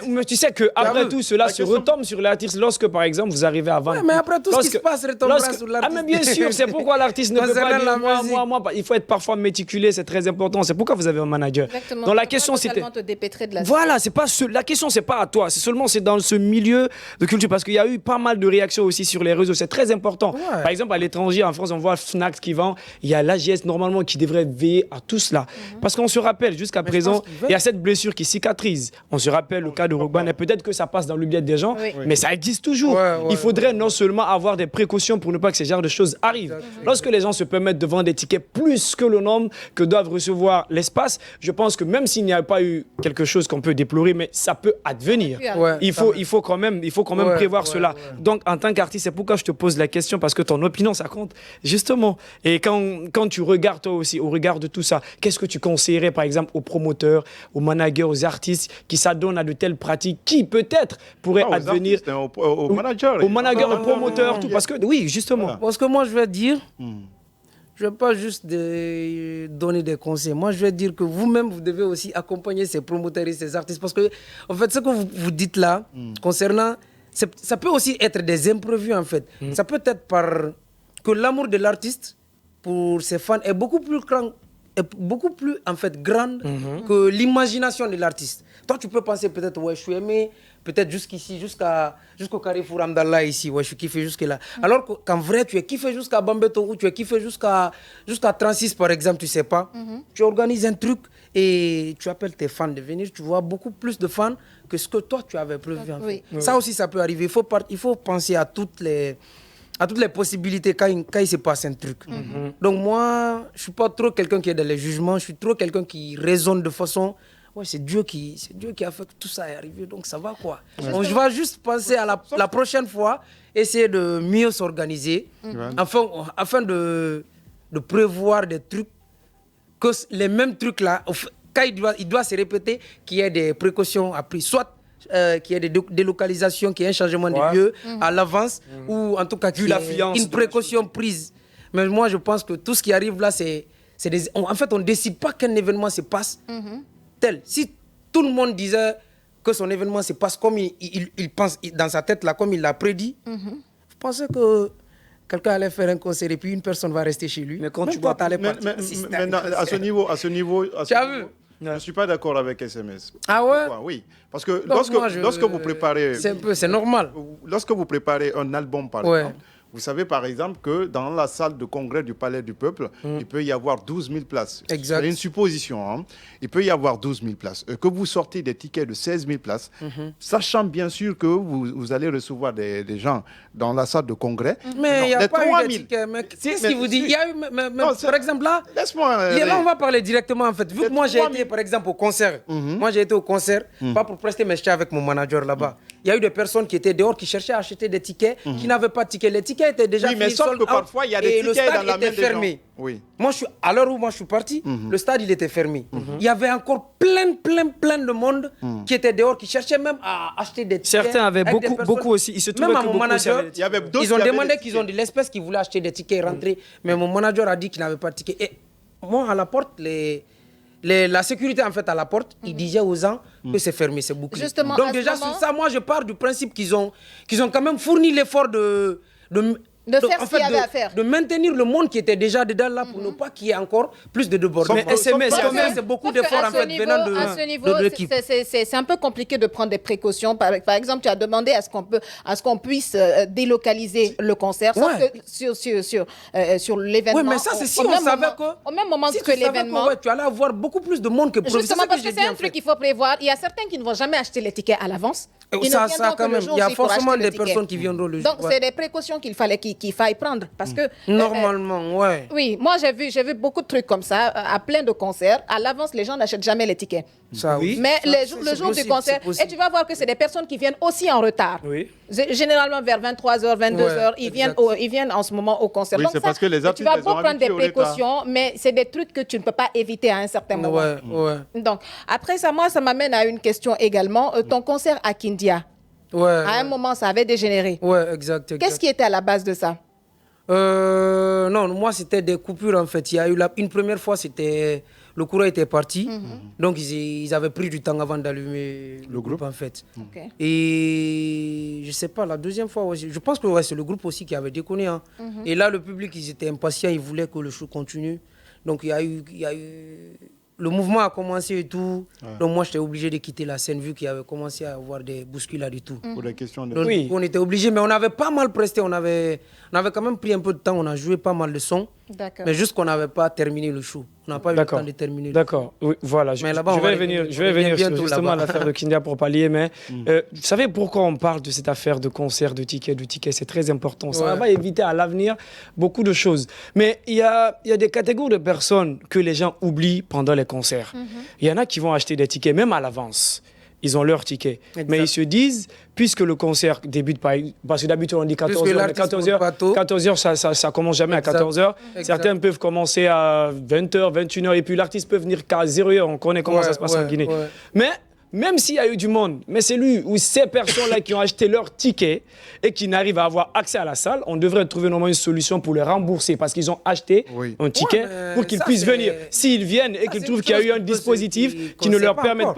Mais tu sais que après tout, cela se retombe sur l'artiste lorsque, par exemple, vous arrivez à vendre. Mais après tout ce qui se passe retombera sur l'artiste. Ah mais bien sûr, c'est pourquoi l'artiste ne peut pas dire moi. Il faut être parfois méticulé, c'est très important. C'est pourquoi vous avez un manager. Exactement. Donc la question c'était. Voilà, c'est pas la question, c'est pas à toi. C'est seulement dans ce milieu de culture parce qu'il y a eu pas mal de réactions aussi sur les réseaux. C'est très important. Par exemple, à l'étranger, en France, on voit Fnac qui vend. Il y a l'AGS normalement qui devrait veiller à tout cela. Parce qu'on se rappelle, jusqu'à présent, il y a cette blessure qui cicatrise. On se rappelle le cas de Rogban. Et peut-être que ça passe dans l'oubliette des gens, mais ça existe toujours. Il faudrait non seulement avoir des précautions pour ne pas que ce genre de choses arrivent. Lorsque les gens se permettent de vendre des tickets plus que le nombre que doivent recevoir l'espace, je pense que même s'il n'y a pas eu quelque chose qu'on peut déplorer, mais ça peut advenir. Il faut quand même prévoir cela. Donc, en tant qu'artiste, c'est pourquoi je te pose la question, parce que ton opinion, ça compte. Justement. Et quand tu regardes toi aussi, au regard de tout ça, qu'est-ce que tu conseillerais par exemple aux promoteurs, aux managers, aux artistes qui s'adonnent à de telles pratiques qui peut-être pourraient advenir aux managers, aux promoteurs, tout. Parce que oui, justement. Voilà. Parce que moi je vais dire, je ne vais pas juste donner des conseils. Moi je vais dire que vous-même vous devez aussi accompagner ces promoteurs et ces artistes. Parce que en fait ce que vous dites là, concernant, ça peut aussi être des imprévus en fait. Ça peut être que l'amour de l'artiste pour ses fans est beaucoup plus en fait grande que l'imagination de l'artiste. Toi, tu peux penser peut-être, je suis aimé, peut-être jusqu'ici, jusqu'au Carrefour Amdallah ici, je suis kiffé jusque-là. Alors qu'en vrai, tu es kiffé jusqu'à Bambeto ou tu es kiffé jusqu'à 36 par exemple, tu sais pas. Tu organises un truc et tu appelles tes fans de venir, tu vois beaucoup plus de fans que ce que toi, tu avais prévu. En fait. Ça aussi, ça peut arriver. Il faut penser à toutes les possibilités quand il se passe un truc. Donc moi, je ne suis pas trop quelqu'un qui est dans les jugements, je suis trop quelqu'un qui raisonne de façon... c'est Dieu qui a fait que tout ça est arrivé, donc ça va quoi. Donc je vais juste penser à la prochaine fois, essayer de mieux s'organiser, afin de prévoir des trucs, que les mêmes trucs là, quand il doit se répéter, qu'il y ait des précautions à prendre, soit qu'il y ait des délocalisations, qu'il y ait un changement de lieu à l'avance, ou en tout cas qu'il y ait une précaution prise. Mais moi, je pense que tout ce qui arrive là, en fait, on ne décide pas qu'un événement se passe tel. Si tout le monde disait, que son événement se passe comme il pense dans sa tête, là, comme il l'a prédit, vous pensez que quelqu'un allait faire un concert et puis une personne va rester chez lui? Mais quand même tu toi, vois... t'allais Mais, partir. à ce niveau, Tu as vu? je ne suis pas d'accord avec SMS. Ah ouais? Pourquoi? Oui, parce que Donc, moi, lorsque vous préparez... C'est normal. Lorsque vous préparez un album, par Ouais. exemple, vous savez par exemple que dans la salle de congrès du Palais du Peuple, il peut y avoir 12 000 places. Exact. C'est une supposition. Hein. Il peut y avoir 12 000 places. Que vous sortez des tickets de 16 000 places, sachant bien sûr que vous allez recevoir des gens dans la salle de congrès. Mais il n'y a les pas 3 eu de 000. ticket, mec. Si, Qu'est-ce mais qu'il vous dit? si. Il y a eu, Non, par exemple, là, Laisse-moi... là, on va parler directement, en fait. Vu Les que moi, j'ai 3 été, 000. par exemple, au concert. Moi, j'ai été au concert, pas pour prester mes chats avec mon manager là-bas. Il y a eu des personnes qui étaient dehors, qui cherchaient à acheter des tickets, qui n'avaient pas de tickets. Les tickets étaient déjà Oui, mais finis, sauf sold que out, parfois, il y a des et le tickets stade dans la main était des gens. fermé. Oui. Moi, à l'heure où moi je suis parti, le stade il était fermé. Il y avait encore plein de monde qui était dehors, qui cherchait même à acheter des tickets. Certains avaient avec des personnes. beaucoup aussi. Il se trouvait Même à que mon beaucoup aussi manager, avaient des Il y avait d'autres ils qui ont avaient demandé des qu'ils ont de l'espèce qu'ils voulaient acheter des tickets et rentrer. Mais mon manager a dit qu'il n'avait pas de tickets. Et moi, à la porte, la sécurité en fait à la porte, il disait aux gens que c'est fermé, c'est bouclé. Justement, à Donc ce déjà moment- sur ça, moi je pars du principe qu'ils ont quand même fourni l'effort de faire ce qu'il y avait à faire. de maintenir le monde qui était déjà dedans là pour ne pas qu'il y ait encore plus de débordements. Mais SMS, Parce quand que même, c'est beaucoup Sauf que d'efforts à en ce fait niveau- venant à ce niveau, de l'équipe. c'est un peu compliqué de prendre des précautions. Par exemple, tu as demandé à ce qu'on puisse délocaliser le concert. Sauf Ouais. que sur l'événement. Oui, mais ça c'est si au on même savait moment- que Au même moment si que tu savais l'événement. ouais, tu allais avoir beaucoup plus de monde que prévu. Justement, ça parce que j'ai c'est dit, un en truc fait. qu'il faut prévoir. Il y a certains qui ne vont jamais acheter les tickets à l'avance. Ils ne Ça viendront que quand le même, jour il y a où il faut forcément acheter le des ticket. personnes qui viendront le jour. Donc, c'est des précautions qu'il faille prendre. Parce que. Normalement, ouais. Oui, moi j'ai vu beaucoup de trucs comme ça à plein de concerts. À l'avance, les gens n'achètent jamais les tickets. Ça, oui. Mais Ça, le c'est jour du possible, concert, c'est possible. et tu vas voir que c'est des personnes qui viennent aussi en retard. Oui. Généralement vers 23h, 22h, Ouais, ils exact. viennent en ce moment au concert. Oui, Donc c'est ça, parce que les tu artistes, vas ils beau sont prendre des habitués au retard. précautions, mais c'est des trucs que tu ne peux pas éviter à un certain moment. Ouais, ouais. Donc, après ça, moi, ça m'amène à une question également. Ton concert à Kindia, Ouais, à un moment, ça avait dégénéré. ouais, exact. Qu'est-ce qui était à la base de ça? Non, moi c'était des coupures en fait. Il y a eu une première fois, c'était le courant était parti, donc ils avaient pris du temps avant d'allumer le groupe en fait. Ok. Et je sais pas, la deuxième fois aussi, je pense que ouais, c'est le groupe aussi qui avait déconné. Hein. Et là, le public, ils étaient impatients, ils voulaient que le show continue. Donc il y a eu le mouvement a commencé et tout. Donc moi, j'étais obligé de quitter la scène vu qu'il y avait commencé à avoir des bousculades et tout. Pour des questions de... Donc, Oui. du coup, on était obligé, mais on avait pas mal presté. On avait quand même pris un peu de temps. On a joué pas mal de sons. D'accord. Mais juste qu'on n'avait pas terminé le show. On n'a pas eu le D'accord. temps de terminer. le D'accord. Oui, voilà. Mais là-bas, on va revenir sur bientôt justement là-bas. l'affaire de Kindia pour pallier. Mais vous savez pourquoi on parle de cette affaire de concert, de tickets, c'est très important. Ça Ouais. va éviter à l'avenir beaucoup de choses. Mais il y a des catégories de personnes que les gens oublient pendant les concerts. Il y en a qui vont acheter des tickets même à l'avance. Ils ont leur ticket. Exact. Mais ils se disent, puisque le concert débute par... Parce que d'habitude, on dit 14h. Mais l'artiste 14h, monte pas tôt. 14h ça commence jamais Exact. à 14h. Exact. Certains peuvent commencer à 20h, 21h. Et puis l'artiste peut venir qu'à 0h. On connaît comment Ouais, ça se passe en ouais, Guinée. ouais. Mais même s'il y a eu du monde, mais c'est lui ou ces personnes-là qui ont acheté leur ticket et qui n'arrivent à avoir accès à la salle, on devrait trouver normalement une solution pour les rembourser parce qu'ils ont acheté Oui. un ticket Ouais, mais pour qu'ils ça, puissent c'est- venir. S'ils viennent et ça, qu'ils c'est trouvent une qu'il y a chose eu un qui peut se- dispositif qu'on qui ne sait leur pas permet encore.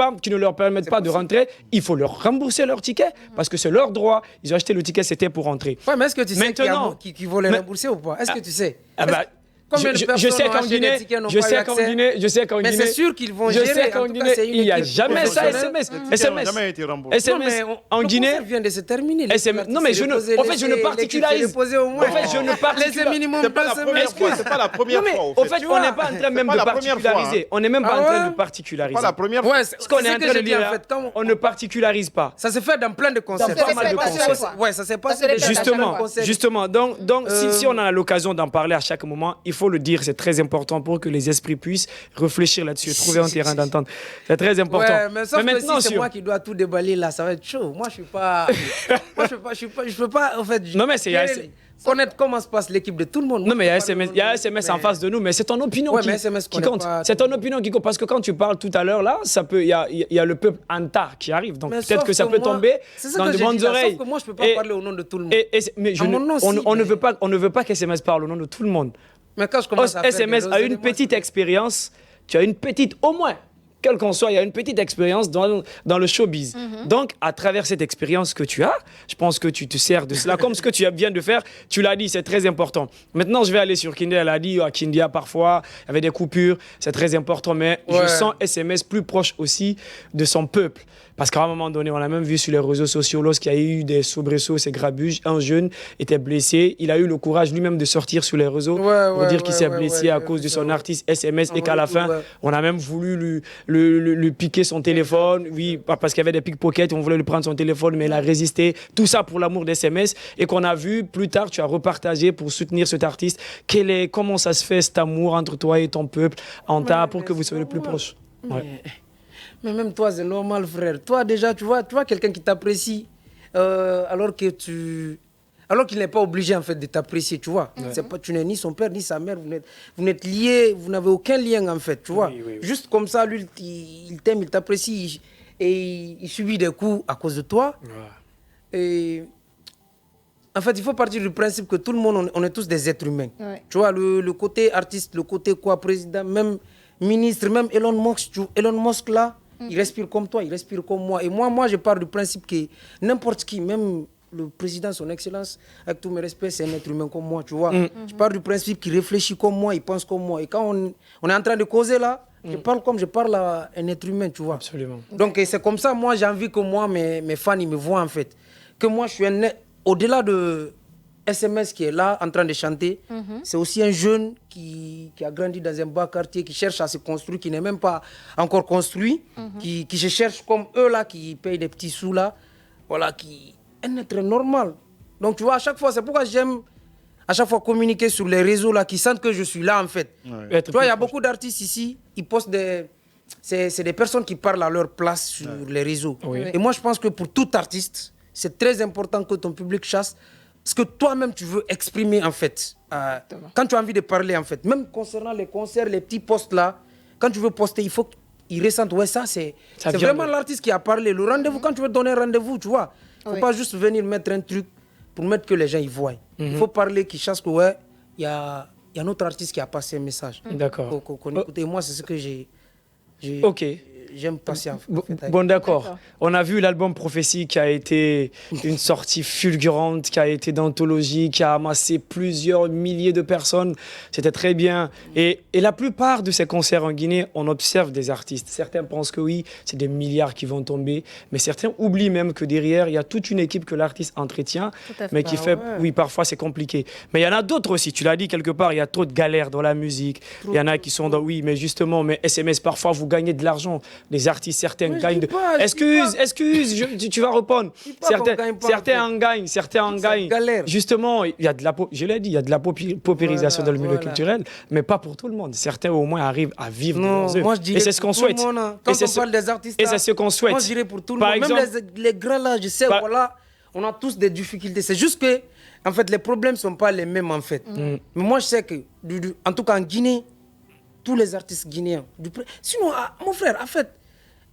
pas de rentrer, il faut leur rembourser leur ticket parce que c'est leur droit. Ils ont acheté le ticket, c'était pour rentrer. Ouais, mais est-ce que tu sais Maintenant- qui vont les Mais- rembourser ou pas? Est-ce que tu sais? Ah bah, Combien de je personnes sais ont qu'en acheté Guinée, des tickets, n'ont je pas eu sais qu'en accès? Guinée, Mais c'est sûr qu'ils vont je gérer. sais En qu'en tout Guinée, cas, c'est une il n'y a équipe jamais ça, professionnelle. SMS. Les tickets n'ont SMS. jamais été remboursés. SMS. Non, mais En le Guinée, concert vient de se terminer. SMS. Non, mais je ne particularise. En En fait, je ne particularise. Laissez minimum C'est pas la 2 première semaines. fois. C'est pas la première Non, mais fois. au fait, Tu on vois, n'est pas en train même c'est pas de la première fois, particulariser. On n'est même pas Ah en train ouais? de particulariser. Pas la première fois. Ouais, Ce qu'on est en train de dire, en fait. Quand on ne particularise pas. ça se fait dans plein de concerts. Dans pas mal de concerts. Ouais, ça s'est passé se répète déjà à chaque dans fois. plein de concerts. Justement, donc si on a l'occasion d'en parler à chaque moment, il faut le dire, c'est très important pour que les esprits puissent réfléchir là-dessus, trouver un terrain d'entente. C'est très important. Ouais, mais sauf que maintenant, si c'est moi qui dois tout déballer là, ça va être chaud. Moi, je suis pas. Moi, je peux pas, en fait. Non, mais c'est- connaître comment se passe l'équipe de tout le monde. Non, mais il y a SMS SMS en face de nous, mais c'est ton opinion Ouais, qui, mais SMS qui connaît compte. pas C'est tout. ton opinion qui compte. Parce que quand tu parles tout à l'heure, là, il y a le peuple Antar qui arrive. Donc Mais peut-être sauf que ça peut moi- tomber c'est ça dans que de j'ai bonnes dit là, oreilles. Sauf que moi, je peux pas Et- parler au nom de tout le monde. mais À mon nom, si, on ne mais- veut pas qu'SMS parle au nom de tout le monde. Mais quand je commence à faire SMS des a rosés, une moi, petite c'est- expérience. Tu as une petite, au moins quel qu'on soit, il y a une petite expérience dans le showbiz. Donc, à travers cette expérience que tu as, je pense que tu te sers de cela. Comme ce que tu viens de faire, tu l'as dit, c'est très important. Maintenant, je vais aller sur Kindia. Elle a dit, à Kindia, parfois, il y avait des coupures, c'est très important, mais je sens SMS plus proche aussi de son peuple. Parce qu'à un moment donné, on a même vu sur les réseaux sociaux, lorsqu'il y a eu des soubresauts, ces grabuges, un jeune était blessé. Il a eu le courage lui-même de sortir sur les réseaux pour dire qu'il s'est blessé à cause de son artiste SMS et qu'à la fin, on a même voulu lui piquer son téléphone. Oui, parce qu'il y avait des pickpockets, on voulait lui prendre son téléphone, mais il a résisté. Tout ça pour l'amour d'SMS. Et qu'on a vu plus tard, tu as repartagé pour soutenir cet artiste. Comment ça se fait cet amour entre toi et ton peuple, pour que vous soyez le plus proche? Mais même toi, c'est normal, frère. Toi, déjà, tu vois quelqu'un qui t'apprécie alors qu'il n'est pas obligé, en fait, de t'apprécier, tu vois. Tu n'es ni son père, ni sa mère. Vous n'êtes liés, vous n'avez aucun lien, en fait, tu vois. Oui. Juste comme ça, lui, il t'aime, il t'apprécie et il subit des coups à cause de toi. Et en fait, il faut partir du principe que tout le monde, on est tous des êtres humains. Tu vois, le côté artiste, le côté président, même ministre, même Elon Musk là, il respire comme toi, il respire comme moi. Et moi, je pars du principe que n'importe qui, même le président, son excellence, avec tous mes respects, c'est un être humain comme moi, tu vois. Je pars du principe qu'il réfléchit comme moi, il pense comme moi. Et quand on est en train de causer là, je parle comme je parle à un être humain, tu vois. Absolument. Donc c'est comme ça, moi, j'ai envie que mes fans, ils me voient en fait. Que moi, je suis au-delà de SMS qui est là en train de chanter, c'est aussi un jeune qui a grandi dans un bas quartier, qui cherche à se construire, qui n'est même pas encore construit, qui se cherche comme eux là, qui payent des petits sous là, voilà, qui est un être normal. Donc tu vois, à chaque fois, c'est pourquoi j'aime à chaque fois communiquer sur les réseaux là, qui sentent que je suis là en fait. Tu vois, il y a beaucoup d'artistes ici, ils postent c'est des personnes qui parlent à leur place sur les réseaux. Et moi, je pense que pour tout artiste, c'est très important que ton public chasse ce que toi-même tu veux exprimer en fait. Quand tu as envie de parler en fait, même concernant les concerts, les petits posts là, quand tu veux poster, il faut qu'ils ressentent, ça c'est vraiment l'artiste qui a parlé. Le rendez-vous, quand tu veux donner un rendez-vous, tu vois, il ne faut pas juste venir mettre un truc pour mettre que les gens y voient. Il faut parler, qu'ils sachent que il y a un autre artiste qui a passé un message. D'accord. Et moi, c'est ce que j'aime passer en fait. Bon, d'accord. On a vu l'album Prophétie qui a été une sortie fulgurante, qui a été d'anthologie, qui a amassé plusieurs milliers de personnes. C'était très bien. Et la plupart de ces concerts en Guinée, on observe des artistes. Certains pensent que oui, c'est des milliards qui vont tomber. Mais certains oublient même que derrière, il y a toute une équipe que l'artiste entretient, mais qui fait, oui, parfois c'est compliqué. Mais il y en a d'autres aussi. Tu l'as dit quelque part, il y a trop de galères dans la musique. Il y en a qui sont dans, oui, mais justement, mais SMS, parfois, vous gagnez de l'argent. Les artistes, certains gagnent de... Excuse, tu vas répondre. Certains en gagnent. Justement, il y a de la, je l'ai dit, il y a de la paupérisation dans le milieu culturel, mais pas pour tout le monde. Certains au moins arrivent à vivre de leurs œuvres. Et c'est ce qu'on souhaite. Quand on parle des artistes, et c'est ce qu'on souhaite. Moi, je dirais pour tout le monde. Même les grands là, je sais, voilà, on a tous des difficultés. C'est juste que, en fait, les problèmes ne sont pas les mêmes, en fait. Mais moi, je sais que, en tout cas en Guinée, tous les artistes guinéens. Sinon, mon frère, en fait,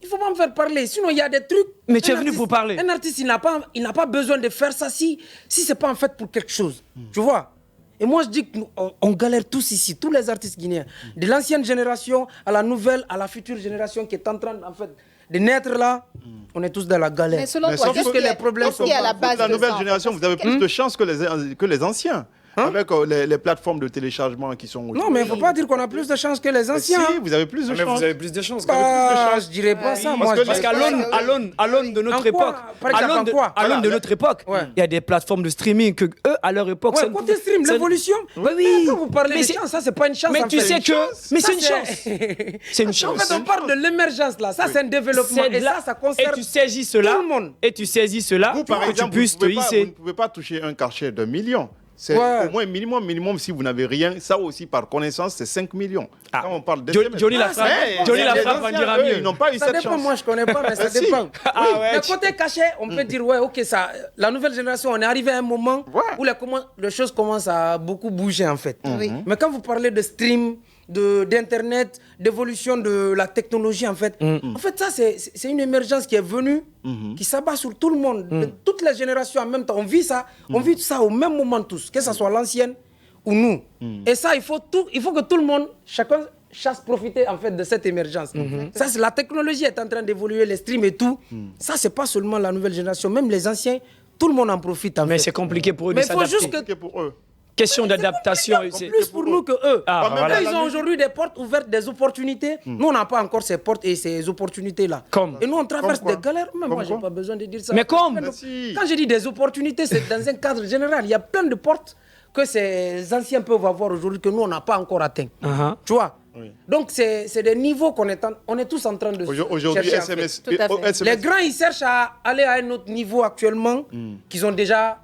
il ne faut pas me faire parler. Sinon, il y a des trucs. Mais tu es venu pour parler. Un artiste, il n'a pas besoin de faire ça si ce n'est pas en fait pour quelque chose. Tu vois? Et moi, je dis qu'on galère tous ici, tous les artistes guinéens. De l'ancienne génération à la nouvelle, à la future génération qui est en train, en fait, de naître là. On est tous dans la galère. Mais selon toi, qu'est-ce que les problèmes sont à la base la de nouvelle ça, génération, vous avez plus de chance que les anciens. Avec les plateformes de téléchargement qui sont... Non, mais il ne faut pas dire qu'on a plus de chance que les anciens. Si, vous avez plus de chance. Vous avez plus de chance. Je dirais pas ça. Parce qu'à l'aune de notre époque, de notre époque, il y a des plateformes de streaming que eux, à leur époque... Côté stream, l'évolution. Oui. Quand vous parlez de chance, ça, c'est pas une chance. Mais tu sais que... Mais c'est une chance. C'est une chance. En fait, on parle de l'émergence, là. Ça, c'est un développement. Et ça concerne tout le monde. Et tu saisis cela vous, par exemple, vous ne pouvez pas toucher un cachet de 1 million. C'est au moins minimum, si vous n'avez rien. Ça aussi, par connaissance, c'est 5 millions. Quand on parle de Johnny Lafrappe va dire à mieux. Ils n'ont pas eu cette chance. Ça dépend, moi je ne connais pas, mais ça dépend. Mais côté cachet, on peut dire, la nouvelle génération, on est arrivé à un moment où les choses commencent à beaucoup bouger en fait. Mais quand vous parlez de stream, d'internet, d'évolution de la technologie en fait, ça c'est une émergence qui est venue, qui s'abat sur tout le monde, de toutes les générations en même temps. On vit ça au même moment tous, que ce soit l'ancienne ou nous. Et ça, il faut que tout le monde, chacun chasse profiter en fait de cette émergence. Ça, la technologie est en train d'évoluer, les streams et tout. Ça, c'est pas seulement la nouvelle génération, même les anciens, tout le monde en profite. Mais c'est compliqué pour eux de Mais il faut s'adapter. juste que Pour eux. Question d'adaptation. c'est plus pour nous que eux. Ah, Eux, voilà. ils ont aujourd'hui des portes ouvertes, des opportunités. Nous, on n'a pas encore ces portes et ces opportunités-là. Comme Et nous, on traverse Comme quoi des galères. Mais moi, Comme j'ai quoi pas besoin de dire ça. Mais comme Mais si. Quand je dis des opportunités, c'est dans un cadre général. Il y a plein de portes que ces anciens peuvent avoir aujourd'hui que nous, on n'a pas encore atteint. Uh-huh. Tu vois. Oui. Donc, c'est des niveaux qu'on est, on est tous en train de Aujourd'hui, chercher, en fait. SMS. Tout à fait. SMS. Les grands, ils cherchent à aller à un autre niveau actuellement qu'ils ont déjà,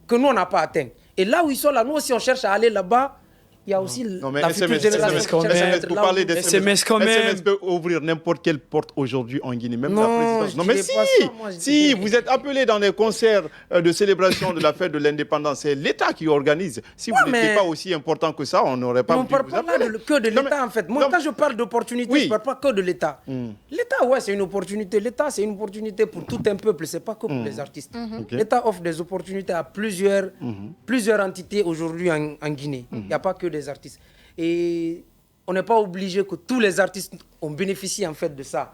que nous, on n'a pas atteint. Et là où ils sont là, nous aussi, on cherche à aller là-bas. Il y a aussi Non, mais la future SMS, génération SMS qui quand cherche à même. être Vous là où parlez nous- des SMS quand même. SMS peut ouvrir n'importe quelle porte aujourd'hui en Guinée, même Non, la présidence. je Non, mais dirais si, pas ça, moi, je si, dirais- vous êtes appelé dans des concerts de célébration de la fête de l'indépendance, c'est l'État qui organise. Si vous Ouais, n'étiez mais- pas aussi important que ça, on n'aurait pas on ne pu parle vous pas là appeler. que de Non, l'État, mais- en fait. Moi, non, quand je parle d'opportunité, Oui. je ne parle pas que de l'État. L'État, ouais, c'est une opportunité. L'État, c'est une opportunité pour tout un peuple. Ce n'est pas que pour les artistes. Ok. L'État offre des opportunités à plusieurs entités aujourd'hui en Guinée. Il n'y a pas que des artistes. Et on n'est pas obligé que tous les artistes ont bénéficié en fait de ça.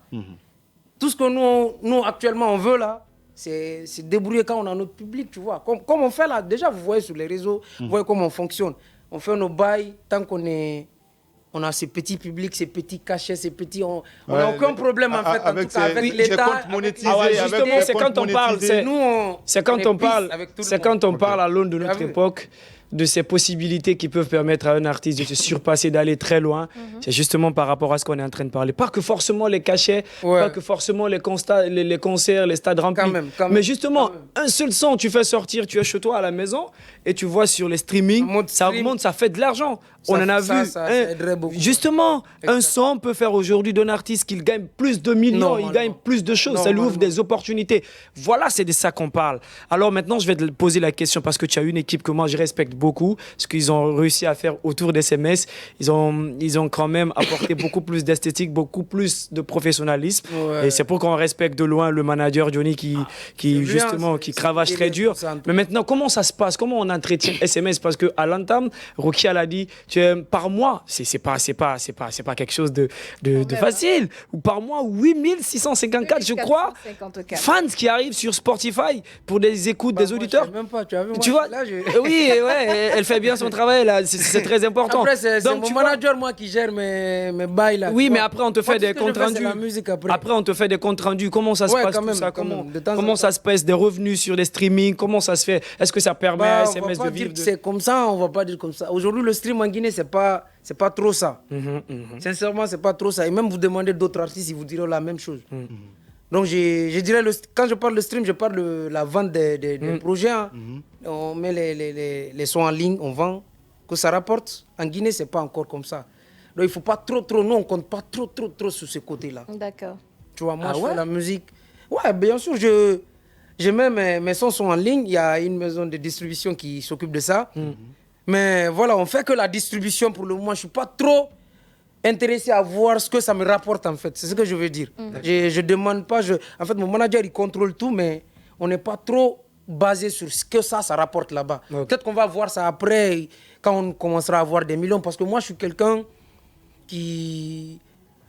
Tout ce que nous actuellement, on veut là, c'est débrouiller quand on a notre public, tu vois. Comme on fait là, déjà, vous voyez sur les réseaux, vous voyez comment on fonctionne. On fait nos bails tant qu'on est... On a ces petits publics, ces petits cachets, ces petits... On n'a Ouais, aucun problème en fait, en avec tout cas, ces- avec ces l'État. comptes avec monétisés, Ah ouais, les- avec justement, les c'est comptes quand on parle, monétisés. Nous, C'est quand est on parle, peace avec tout le c'est monde. quand on parle à l'aune de Tu as notre vu? époque de ces possibilités qui peuvent permettre à un artiste de se surpasser, d'aller très loin. C'est justement par rapport à ce qu'on est en train de parler. Pas que forcément les cachets, Ouais. pas que forcément les concerts, les stades remplis. Quand même, Mais justement, quand même. un seul son, tu fais sortir, tu es chez toi à la maison et tu vois sur les streaming, En mode ça stream. augmente, ça fait de l'argent. Ça- On en a ça- vu. ça hein. aiderait beaucoup. Justement, un Exact. son peut faire aujourd'hui d'un artiste qu'il gagne plus de millions, il Normalement. gagne plus de choses, ça lui ouvre Normalement. des opportunités. Voilà, c'est de ça qu'on parle. Alors maintenant, je vais te poser la question parce que tu as une équipe que moi je respecte beaucoup, ce qu'ils ont réussi à faire autour des SMS. Ils ont quand même apporté beaucoup plus d'esthétique, beaucoup plus de professionnalisme. Ouais. Et c'est pour qu'on respecte de loin le manager Johnny qui c'est bien, justement, c'est- qui c'est cravache très délire, dur. ça, en tout Mais maintenant, comment ça se passe? Comment on entretient SMS? Parce que à l'entame, Rokia l'a dit, tu es par mois, c'est pas quelque chose de facile. Ou par mois, 8654, je crois, 454. fans qui arrivent sur Spotify pour des écoutes Bah, des moi, auditeurs. je sais même pas, tu as vu, moi, Tu vois, là, oui, ouais, elle fait bien son travail là, c'est très important. Après, c'est Donc, mon tu vois, manager, moi, qui gère mes bails là. oui, tu mais vois. après on te Moi, fait tout des ce que je comptes fais, c'est rendus. la musique après. Après, on te fait des comptes rendus. Comment ça se Ouais, passe quand tout même, ça? quand Comment, même. De temps en comment temps. ça se passe des revenus sur les streamings? Comment ça se fait? Est-ce que ça permet à Bah, on SMS va de pas dire vivre que de... c'est comme ça, on va pas dire comme ça. Aujourd'hui, le stream en Guinée, c'est pas trop ça. Sincèrement, c'est pas trop ça. Et même vous demandez d'autres artistes, ils vous diront la même chose. Donc, je dirais, quand je parle de stream, je parle de la vente des projets. Hein. On met les sons en ligne, on vend, que ça rapporte. En Guinée, c'est pas encore comme ça. Donc, il faut pas trop, nous, on compte pas trop sur ce côté-là. D'accord. Tu vois, moi, Ah je ouais? fais la musique. Ouais, bien sûr, je mets mes sons sont en ligne. Il y a une maison de distribution qui s'occupe de ça. Mais voilà, on fait que la distribution pour le moment. Je suis pas trop intéressé à voir ce que ça me rapporte, en fait. C'est ce que je veux dire. Je demande pas... En fait, mon manager, il contrôle tout, mais on n'est pas trop basé sur ce que ça rapporte là-bas. Ok. Peut-être qu'on va voir ça après, quand on commencera à avoir des millions. Parce que moi, je suis quelqu'un qui...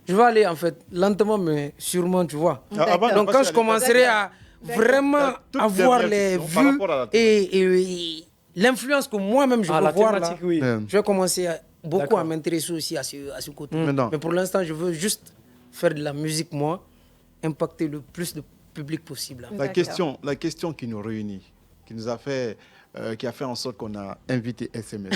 Je vais aller, en fait, lentement, mais sûrement, tu vois. D'accord. Donc, quand je commencerai à vraiment Toute avoir dernière les question par vues rapport à la et l'influence que moi-même je Ah, veux la voir là, thématique, oui. je vais commencer beaucoup D'accord. à m'intéresser aussi à ce côté. Maintenant. Mais pour l'instant, je veux juste faire de la musique, moi, impacter le plus de public possible. hein. La question qui nous réunit, qui nous a fait, qui a fait en sorte qu'on a invité SMS,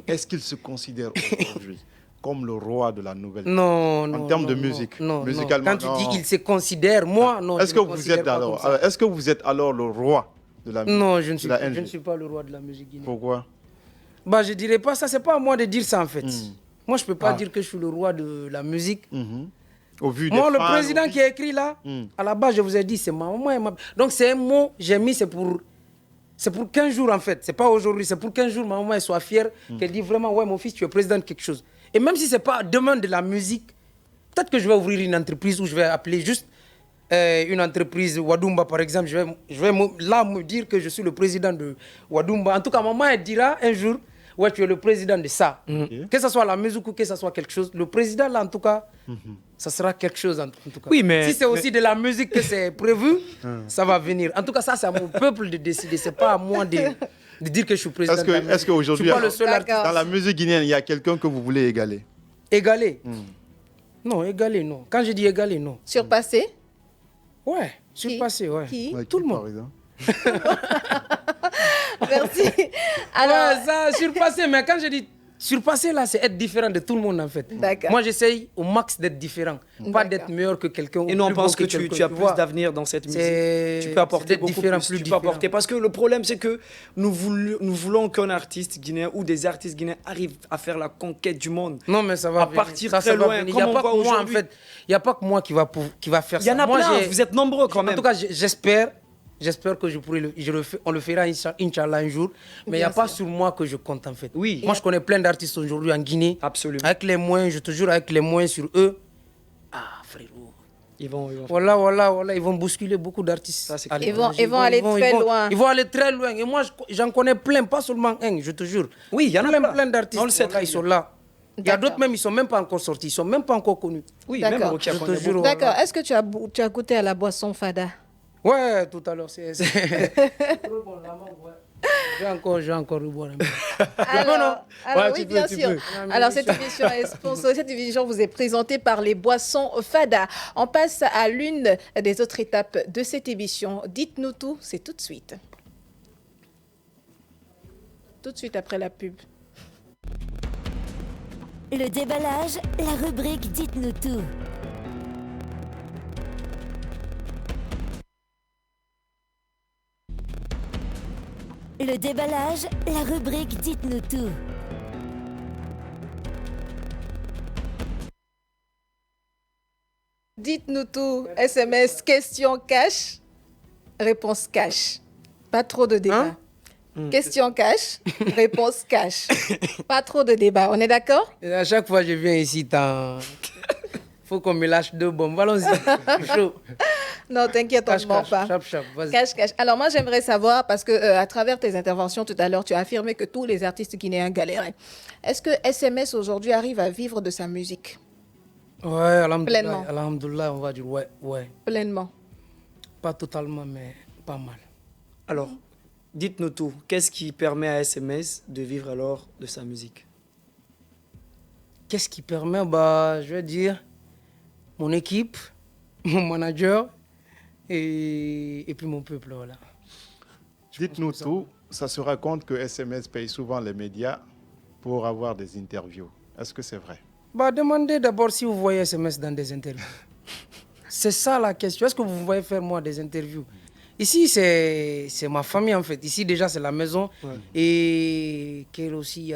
est-ce qu'il se considère aujourd'hui comme le roi de la nouvelle? Non, non. En termes non, de non, musique, non, musicalement, Quand tu non. dis il se considère, moi, non. Est-ce je que me vous considère êtes pas alors, comme ça. est-ce que vous êtes alors le roi de la musique? Non, je ne de la je NG? ne suis pas le roi de la musique guinéenne. Pourquoi? Bah, je dirais pas ça, c'est pas à moi de dire ça en fait. Moi, je peux pas Ah. dire que je suis le roi de la musique. Au vu des Moi, le fans, président au vu- qui a écrit là, à la base, je vous ai dit, c'est ma maman. Donc, c'est un mot, j'ai mis, c'est pour 15 jours en fait. C'est pas aujourd'hui, c'est pour 15 jours, ma maman elle soit fière, qu'elle dit vraiment, ouais, mon fils, tu es président de quelque chose. Et même si c'est pas demain de la musique, peut-être que je vais ouvrir une entreprise où je vais appeler juste une entreprise Wadumba, par exemple. Je vais là me dire que je suis le président de Wadumba. En tout cas, maman, elle dira un jour, ouais, tu es le président de ça. Ok. Que ce soit la musique ou que ce soit quelque chose, le président, là, en tout cas, ça sera quelque chose, en tout cas. Oui, mais- Si c'est aussi de la musique que c'est prévu, ça va venir. En tout cas, ça, c'est à mon peuple de décider. C'est pas à moi de dire que je suis président de la musique. Est-ce qu'aujourd'hui, Je suis pas le seul D'accord. artiste. dans la musique guinéenne, il y a quelqu'un que vous voulez égaler? Égaler. Non, égaler, non. Quand je dis égaler, non. Surpassé? Ouais, surpasser, ouais. Qui? Ouais, Tout qui, le monde. par exemple? Merci. Alors, Ouais, ça, surpasser, mais quand je dis surpasser, là, c'est être différent de tout le monde, en fait. D'accord. Moi, j'essaye au max d'être différent. Pas D'accord. d'être meilleur que quelqu'un. Et ou nous, on plus pense beau que tu quelqu'un, as plus vois. d'avenir dans cette musique. C'est- Tu peux apporter c'est d'être beaucoup différent, plus. plus Tu peux différent. apporter. Parce que le problème, c'est que nous voulons qu'un artiste guinéen ou des artistes guinéens arrivent à faire la conquête du monde. Non, mais ça va À venir. partir Ça très va loin, venir. Il comme n'y a on pas voit que moi, en aujourd'hui. fait. Il n'y a pas que moi qui va faire ça. Il y en a Moi, plein, j'ai- vous êtes nombreux quand même. En tout cas, j'espère que je pourrai on le fera Inch'Allah un jour. Mais il n'y a Bien pas sûr. sur moi que je compte en fait. Oui. Moi, je connais plein d'artistes aujourd'hui en Guinée. Absolument. Avec les moyens, je te jure, avec les moyens sur eux. Ah, frérot. Ils vont. Voilà, ils vont bousculer beaucoup d'artistes. Ça, c'est à clair. l'étranger. Ils vont aller très loin. Ils vont aller très loin. Et moi, j'en connais plein, pas seulement un, je te jure. Oui, il y en a plein. plein d'artistes. On le sait Voilà, très ils sont bien. là. Il y a D'accord. d'autres même, ils sont même pas encore sortis, ils sont même pas encore connus. Oui, D'accord. même Rokia Je te connaît jure. beaucoup. d'accord. Est-ce que tu as goûté à la boisson Fada? Ouais, tout à l'heure, J'ai encore le boire un peu. Alors, Ouais, oui, tu peux, bien tu sûr. peux. Alors, cette émission est sponsorisée. Cette émission vous est présentée par les boissons Fada. On passe à l'une des autres étapes de cette émission. Dites-nous tout, c'est tout de suite. Tout de suite après la pub. Le déballage, la rubrique Dites-nous tout. Le déballage, la rubrique Dites-nous tout. Dites-nous tout. SMS, question cash, réponse cash. Pas trop de débat. Question cash, réponse cash. Pas trop de débat. On est d'accord? Et à chaque fois que je viens ici, faut qu'on me lâche 2 bombes. Allons-y. Je suis chaud. Non, t'inquiète, on Cache, ne ment cache, pas. chap, vas-y. Cash, cash. Alors moi, j'aimerais savoir, parce que à travers tes interventions tout à l'heure, tu as affirmé que tous les artistes guinéens galéraient. Est-ce que SMS aujourd'hui arrive à vivre de sa musique Ouais, Pleinement. alhamdoulilah, on va dire ouais. pleinement? Pas totalement, mais pas mal. Alors, dites-nous tout. Qu'est-ce qui permet à SMS de vivre alors de sa musique? Qu'est-ce qui permet, bah, je vais dire, mon équipe, mon manager et puis mon peuple, voilà. Dites-nous tout. Ça se raconte que SMS paye souvent les médias pour avoir des interviews. Est-ce que c'est vrai? Bah, demandez d'abord si vous voyez SMS dans des interviews. C'est ça la question. Est-ce que vous voyez faire moi des interviews? Ici, c'est ma famille en fait. Ici, déjà, c'est la maison. Ouais. Et qu'elle aussi...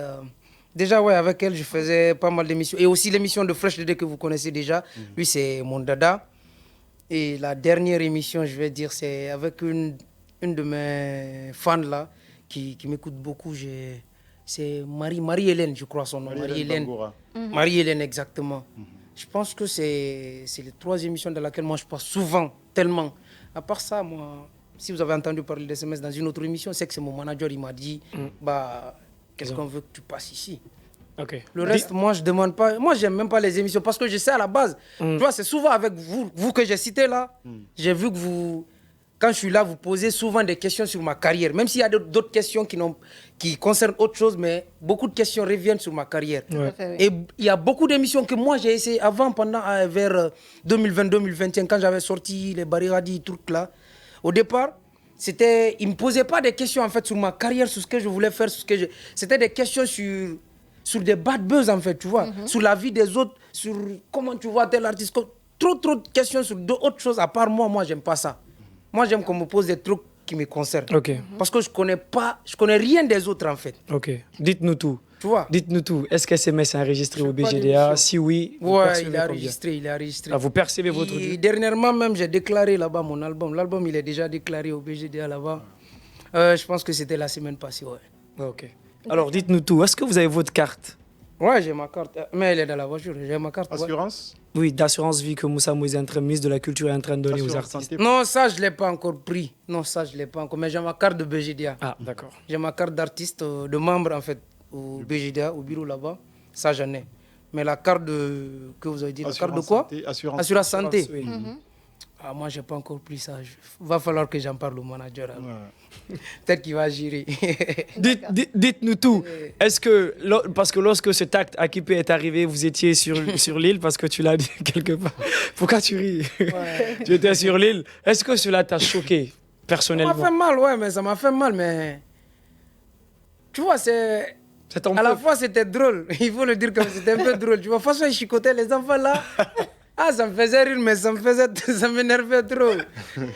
Déjà, ouais, avec elle, je faisais pas mal d'émissions. Et aussi l'émission de Fresh DD que vous connaissez déjà. Lui, c'est mon dada. Et la dernière émission, je vais dire, c'est avec une de mes fans là, qui m'écoute beaucoup. C'est Marie-Hélène, je crois son nom. Marie-Hélène. Bangoura. Marie-Hélène, exactement. Je pense que c'est la 3e émission dans laquelle moi je passe souvent, tellement. À part ça, moi, si vous avez entendu parler d'SMS dans une autre émission, c'est que c'est mon manager, il m'a dit, bah, qu'est-ce qu'on veut que tu passes ici? Ok. Le reste, moi, je demande pas. Moi, j'aime même pas les émissions parce que je sais à la base. Tu vois, c'est souvent avec vous que j'ai cité là. J'ai vu que vous, quand je suis là, vous posez souvent des questions sur ma carrière. Même s'il y a d'autres questions qui concernent autre chose, mais beaucoup de questions reviennent sur ma carrière. Ouais. Tout à fait, oui. Et il y a beaucoup d'émissions que moi j'ai essayé avant, pendant vers 2020-2021, quand j'avais sorti les Bariradi, trucs là. Au départ, ils me posaient pas des questions en fait sur ma carrière, sur ce que je voulais faire, c'était des questions sur des bad buzz en fait, tu vois, sur la vie des autres, sur comment tu vois tel artiste, trop de questions sur d'autres choses à part moi, j'aime pas ça. Moi j'aime qu'on me pose des trucs qui me concernent. Ok. Parce que je connais rien des autres en fait, Ok. Dites-nous tout. tu vois. Dites-nous tout. Est-ce que SMS est enregistré Je au fais pas BGDA? d'émission. Si oui, vous Ouais, percevez il est combien? enregistré. Ah, vous percevez votre Et dû? dernièrement même, j'ai déclaré là-bas mon album. L'album, il est déjà déclaré au BGDA là-bas. Je pense que c'était la semaine passée, ouais. Ok. Alors, dites-nous tout. Est-ce que vous avez votre carte? Ouais, j'ai ma carte. Mais elle est dans la voiture, j'ai ma carte. ouais. Assurance? Oui, d'assurance vie que Moussa Moïse est en train, ministre de la Culture, est en train de donner aux Assurance artistes. santé? Non, ça, je ne l'ai pas encore pris. Non, ça, je ne l'ai pas encore. Mais j'ai ma carte de BGDA. Ah, d'accord. J'ai ma carte d'artiste, de membre, en fait, au BGDA, au bureau là-bas. Ça, j'en ai. Mais la carte que vous avez dit, la carte de quoi? Assurance santé. Oui. Ah, moi, je n'ai pas encore pris ça. Va falloir que j'en parle au manager. Peut-être qu'il va gérer. Dites-nous tout. Est-ce que, parce que lorsque cet acte Akipé est arrivé, vous étiez sur l'île, parce que tu l'as dit quelque part. Pourquoi tu ris? Tu étais sur l'île. Est-ce que cela t'a choqué, personnellement? Ça m'a fait mal, ouais, mais ça m'a fait mal, mais... Tu vois, c'est... À la fois, c'était drôle. Il faut le dire comme c'était un peu drôle. Tu vois, François, il chicotait les enfants là. Ah, ça me faisait rire, mais ça m'énervait trop.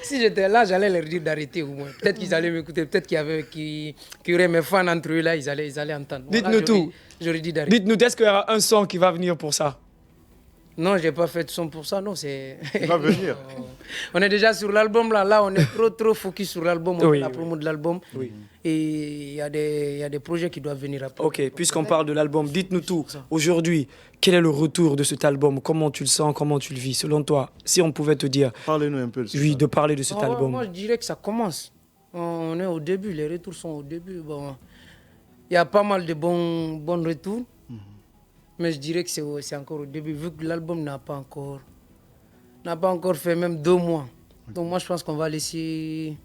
Si j'étais là, j'allais leur dire d'arrêter au moins. Peut-être qu'ils allaient m'écouter, peut-être qu'il y aurait mes fans entre eux là, ils allaient entendre. Dites-nous tout. J'aurais dit d'arrêter. Dites-nous, est-ce qu'il y aura un son qui va venir pour ça? Non, j'ai pas fait de son pour ça, non, c'est... Il va venir. On est déjà sur l'album là, on est trop focus sur l'album, on fait la promo de l'album. Oui. Et il y a des projets qui doivent venir après. Ok, puisqu'on parle de l'album, dites-nous tout. Aujourd'hui, quel est le retour de cet album? Comment tu le sens? Comment tu le vis? Selon toi, si on pouvait te dire... Parlez-nous un peu de ça. Oui, de parler de cet album. Moi, je dirais que ça commence. On est au début, les retours sont au début. Bon, il y a pas mal de bons retours. Mais je dirais que c'est encore au début, vu que l'album n'a pas encore fait même 2 mois. Donc moi, je pense qu'on va le laisser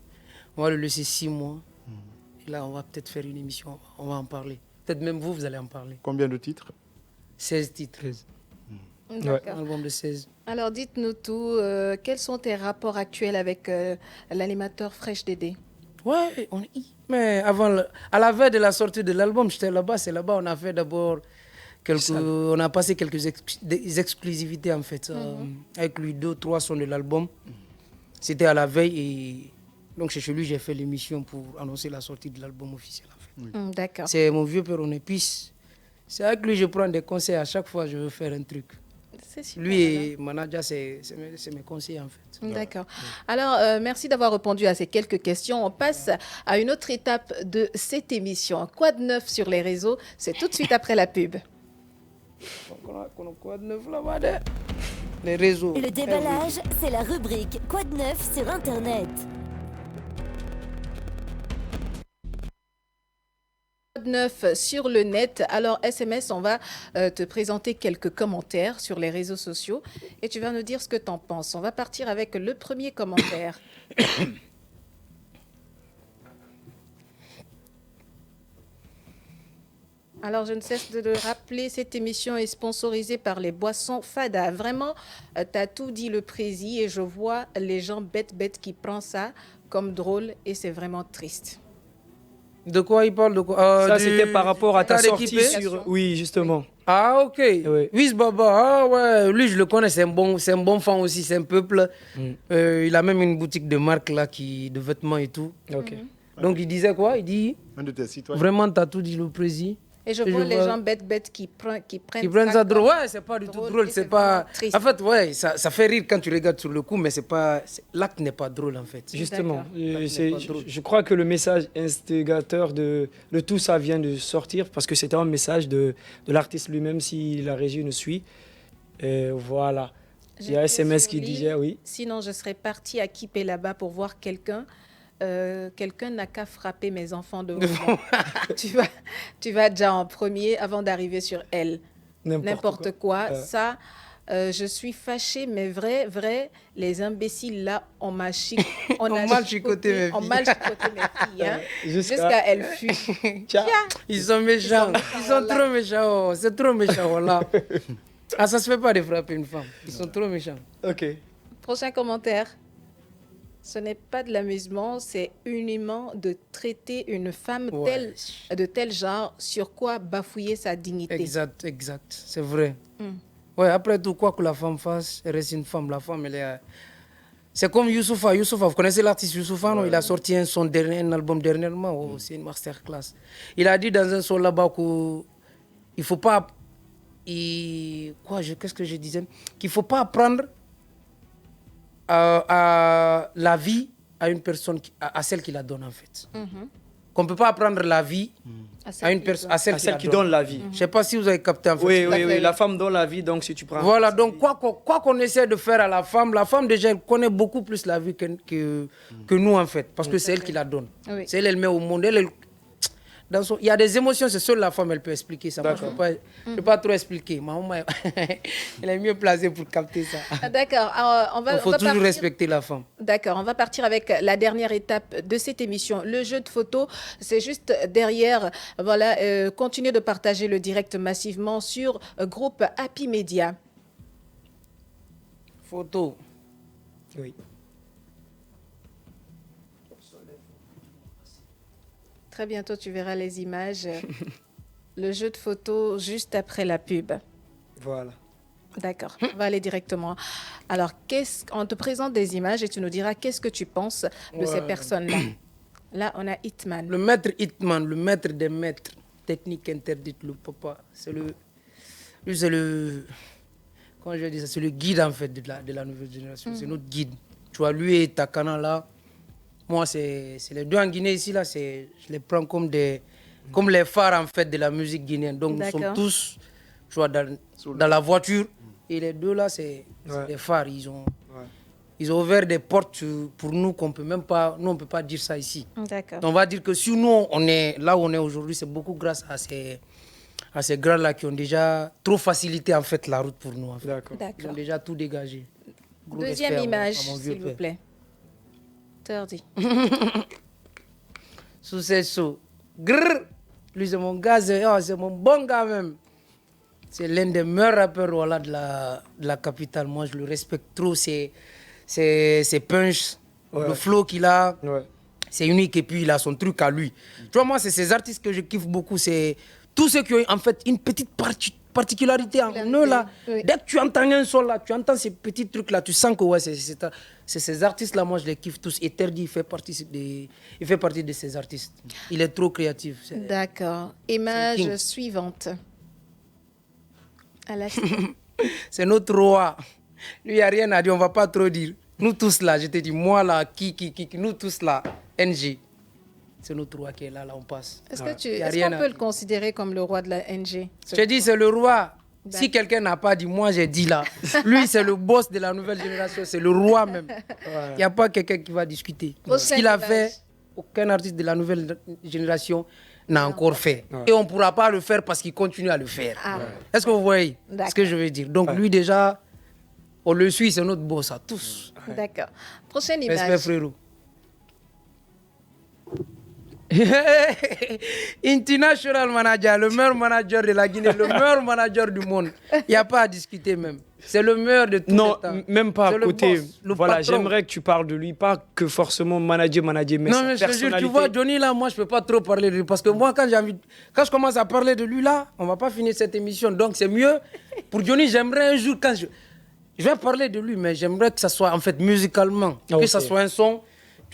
6 mois. Et là, on va peut-être faire une émission, on va en parler. Peut-être même vous allez en parler. Combien de titres? 16 titres. D'accord. Un album de 16. Alors, dites-nous tout. Quels sont tes rapports actuels avec l'animateur Fresh Dédé? Ouais, mais à la veille de la sortie de l'album, j'étais là-bas. C'est là-bas on a fait d'abord... on a passé quelques exclusivités en fait, avec lui 2-3 sons de l'album. C'était à la veille et donc chez lui j'ai fait l'émission pour annoncer la sortie de l'album officiel en fait. D'accord. C'est mon vieux père, on est puis. C'est avec lui que je prends des conseils à chaque fois que je veux faire un truc. C'est super. Lui et manager, c'est mes conseils en fait. D'accord. Alors, merci d'avoir répondu à ces quelques questions. On passe à une autre étape de cette émission. Quoi de neuf sur les réseaux? C'est tout de suite après la pub. Quoi de neuf là-bas? Les réseaux. Le déballage, c'est la rubrique Quoi de neuf sur Internet. Quoi de neuf sur le net. Alors, SMS, on va te présenter quelques commentaires sur les réseaux sociaux et tu vas nous dire ce que tu en penses. On va partir avec le premier commentaire. Alors, je ne cesse de le rappeler, cette émission est sponsorisée par les boissons Fada. Vraiment, tu as tout dit le prési et je vois les gens bêtes qui prennent ça comme drôle et c'est vraiment triste. De quoi il parle de quoi Ça, c'était par rapport à ta sortie d'équipé sur... Oui, justement. Ah, ok. Oui. Wiz Baba, ah ouais, lui je le connais, c'est un bon fan aussi, c'est un peuple. Il a même une boutique de marque là, de vêtements et tout. Ok. Donc il disait quoi? Il dit, Un de tes citoyens. vraiment, t'as tout dit le président. Et je vois les gens bêtes qui prennent Ils prennent ça drôle. comme Ouais, c'est pas du tout drôle drôle. et C'est c'est pas. vraiment triste. En fait, ouais, ça fait rire quand tu regardes sur le coup, mais c'est pas. L'acte n'est pas drôle en fait. Justement, D'accord. je crois que le message instigateur de tout ça vient de sortir parce que c'était un message de l'artiste lui-même si la régie nous suit. Et voilà. Il y a J'étais SMS sur qui l'île, disait oui. Sinon, je serais partie à Kipé là-bas pour voir quelqu'un. Quelqu'un n'a qu'à frapper mes enfants devant moi. tu vas déjà en premier avant d'arriver sur elle. N'importe quoi. Ça, je suis fâchée, mais vrai, les imbéciles là, on m'a mal chicoté mes filles. On m'a chicoté mes filles. Hein, Jusqu'à- jusqu'à elle fuit. Tiens. Ils sont méchants. Ils sont trop méchants. Oh. C'est trop méchant là. Ah, ça se fait pas de frapper une femme. Ils sont trop méchants. Ok. Prochain commentaire. Ce n'est pas de l'amusement, c'est uniquement de traiter une femme de tel genre, sur quoi bafouiller sa dignité. Exact. C'est vrai. Ouais, après tout, quoi que la femme fasse, elle reste une femme. La femme, elle est. C'est comme Youssoupha. Youssoupha, vous connaissez l'artiste Youssoupha, non? Il a sorti un album dernièrement. Oh, c'est une masterclass. Il a dit dans un son là-bas qu'il faut pas. Qu'est-ce que je disais? Qu'il faut pas apprendre à la vie à une personne, à celle qui la donne en fait. Qu'on ne peut pas apprendre la vie à une personne, à celle Celle qui donne la vie. Je ne sais pas si vous avez capté en fait. Oui, la femme donne la vie, donc si tu prends... Voilà, donc quoi qu'on essaie de faire à la femme déjà, elle connaît beaucoup plus la vie que nous en fait, parce que c'est elle qui la donne. Oui. C'est elle met au monde. il y a des émotions, c'est seule la femme elle peut expliquer ça. Moi, je ne peux pas trop expliquer. Ma maman, elle est mieux placée pour capter ça. D'accord. Il faut toujours respecter la femme. D'accord, on va partir avec la dernière étape de cette émission. Le jeu de photos, c'est juste derrière. Voilà, continuez de partager le direct massivement sur groupe Happy Media. Photo. Oui. Très bientôt, tu verras les images. Le jeu de photos juste après la pub. Voilà. D'accord, on va aller directement. Alors, on te présente des images et tu nous diras qu'est-ce que tu penses de ces personnes-là. Là, on a Hitman. Le maître Hitman, le maître des maîtres, technique interdite, le papa. Lui, c'est le... Comment je dis ça? C'est le guide, en fait, de la nouvelle génération. C'est notre guide. Tu vois, lui et Takana, là, moi, c'est les deux en Guinée, ici, là, je les prends comme les phares, en fait, de la musique guinéenne. Donc, nous sommes tous, tu vois, dans la voiture. Et les deux, là, c'est les phares. Ils ont ouvert des portes pour nous qu'on peut même pas... Nous, on ne peut pas dire ça ici. D'accord. On va dire que si nous, on est là où on est aujourd'hui, c'est beaucoup grâce à ces grands-là qui ont déjà trop facilité, en fait, la route pour nous. En fait. D'accord. Ils ont déjà tout dégagé. Deuxième image, s'il vous plaît. Tardy. Sous ces sauts. Grrr. Lui, c'est mon gars, c'est mon bon gars même. C'est l'un des meilleurs rappeurs voilà, de la capitale. Moi, je le respecte trop. Ses punchs, le flow qu'il a, c'est unique. Et puis, il a son truc à lui. Tu vois, moi, c'est ces artistes que je kiffe beaucoup. C'est tous ceux qui ont en fait une petite particularité en eux, là. Dès que tu entends un son, là, tu entends ces petits trucs-là, tu sens que ouais, c'est ces artistes-là, moi, je les kiffe tous. Et Terdi, il fait partie de ces artistes. Il est trop créatif. D'accord. Image suivante. C'est notre roi. Lui, il n'y a rien à dire, on ne va pas trop dire. Nous tous là, je te dis, moi là, qui, nous tous là, NG. C'est notre roi qui est là, on passe. Est-ce qu'on peut le considérer comme le roi de la NG? Je te dis, c'est le roi. Si quelqu'un n'a pas dit, moi j'ai dit là. Lui, c'est le boss de la nouvelle génération, c'est le roi même. Il n'y a pas quelqu'un qui va discuter. Ce qu'il a fait, aucun artiste de la nouvelle génération n'a encore fait. Et on ne pourra pas le faire parce qu'il continue à le faire. Est-ce que vous voyez ce que je veux dire? Donc lui déjà, on le suit, c'est notre boss à tous. D'accord. Prochaine image. Respect frérot. International manager, le meilleur manager de la Guinée, le meilleur manager du monde. Il n'y a pas à discuter même. C'est le meilleur de tous les temps. Non, même pas à côté. Voilà, patron. j'aimerais que tu parles de lui, pas que forcément manager, mais non, sa mais je te jure, personnalité. tu vois, Johnny, là, moi, je ne peux pas trop parler de lui. Parce que moi, quand je commence à parler de lui, là, on ne va pas finir cette émission. Donc, c'est mieux. Pour Johnny, j'aimerais un jour, quand je vais parler de lui, mais j'aimerais que ça soit, en fait, musicalement. Que ça soit un son.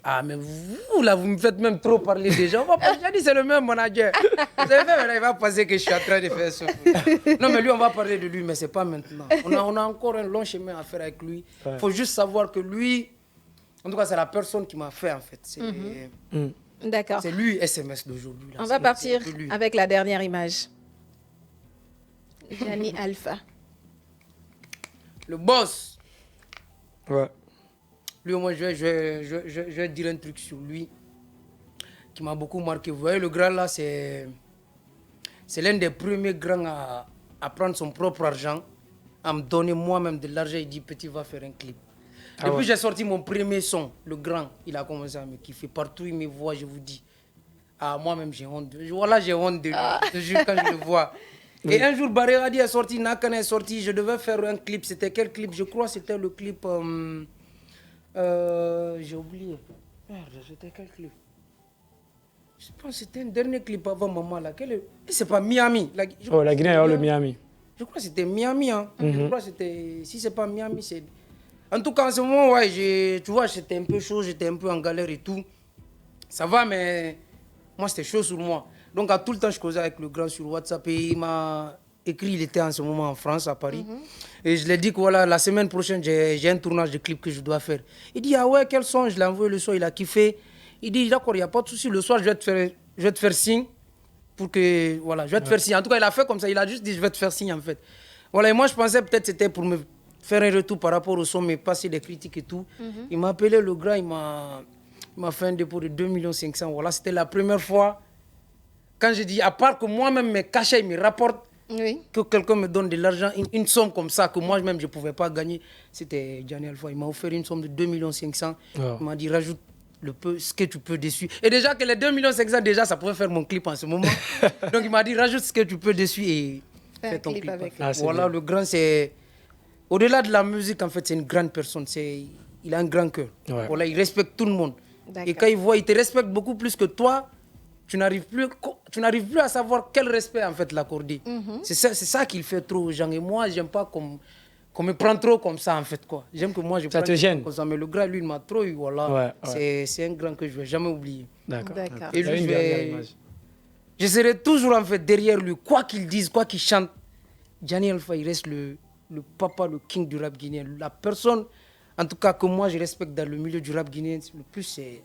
Ah, mais vous, là, vous me faites même trop parler déjà. J'ai dit, c'est le même manager. Vous avez fait, maintenant, il va penser que je suis en train de faire ça. Non, mais lui, on va parler de lui, mais ce n'est pas maintenant. On a encore un long chemin à faire avec lui. Il faut juste savoir que lui, en tout cas, c'est la personne qui m'a fait, en fait. D'accord. C'est lui, SMS d'aujourd'hui. On va partir avec la dernière image. Gianni Alpha. Le boss. Ouais. Lui, au moins, je vais dire un truc sur lui qui m'a beaucoup marqué. Vous voyez, le grand là, c'est l'un des premiers grands à prendre son propre argent, à me donner moi-même de l'argent. Il dit, petit, va faire un clip. Depuis j'ai sorti mon premier son, le grand, il a commencé à me kiffer. Partout il me voit, je vous dis. Ah, moi-même, j'ai honte. Voilà, j'ai honte de lui. Je jure, quand je le vois. Et un jour, Baré Hadi est sorti, Nakan est sorti. Je devais faire un clip. C'était quel clip? Je crois que c'était le clip... j'ai oublié. Merde, c'était quel clip? Je pense que c'était un dernier clip avant Maman. C'est pas Miami. La Guinée a le Miami. Je crois que c'était Miami. Hein. Je crois que c'était... Si c'est pas Miami, c'est... En tout cas, en ce moment, ouais, tu vois, j'étais un peu chaud, j'étais un peu en galère et tout. Ça va, mais moi, c'était chaud sur moi. Donc, à tout le temps, je causais avec le grand sur WhatsApp et il m'a écrit, il était en ce moment en France, à Paris. Et je lui ai dit que voilà, la semaine prochaine, j'ai un tournage de clip que je dois faire. Il dit, ah ouais, quel son? Je l'ai envoyé le soir, il a kiffé. Il dit, d'accord, il n'y a pas de souci, le soir, je vais te faire signe. Pour que, voilà, je vais te faire signe. En tout cas, il a fait comme ça, il a juste dit, je vais te faire signe, en fait. Voilà, et moi, je pensais peut-être que c'était pour me faire un retour par rapport au son, mais passer des critiques et tout. Il m'a appelé, le grand, il m'a fait un dépôt de 2 500 000. Voilà, c'était la première fois quand je dis, à part que moi-même, mes cachets, ils me rapportent, Oui. que quelqu'un me donne de l'argent, une somme comme ça, que moi-même, je ne pouvais pas gagner, c'était Gianni Alpha. Il m'a offert une somme de 2 500 000. Il m'a dit, rajoute ce que tu peux dessus. Et déjà que les 2 500 000, déjà, ça pouvait faire mon clip en ce moment. Donc, il m'a dit, rajoute ce que tu peux dessus et fais ton clip. Avec Voilà, le grand, c'est... Au-delà de la musique, en fait, c'est une grande personne. Il a un grand cœur. Ouais. Voilà, il respecte tout le monde. D'accord. Et quand il voit, il te respecte beaucoup plus que toi. Tu n'arrives plus à savoir quel respect, en fait, l'accorder. C'est ça qu'il fait trop aux gens. Et moi, j'aime pas qu'on me prenne trop comme ça, en fait, quoi. J'aime que moi, je Ça te gêne? comme ça. Mais le grand, lui, il m'a trop eu, voilà. Ouais. C'est un grand que je ne vais jamais oublier. D'accord. Et Il y a lui, une dernière image. je serai toujours, en fait, derrière lui. Quoi qu'il dise, quoi qu'il chante, Gianni Alpha, il reste le papa, le king du rap guinéen. La personne, en tout cas, que moi, je respecte dans le milieu du rap guinéen, le plus, c'est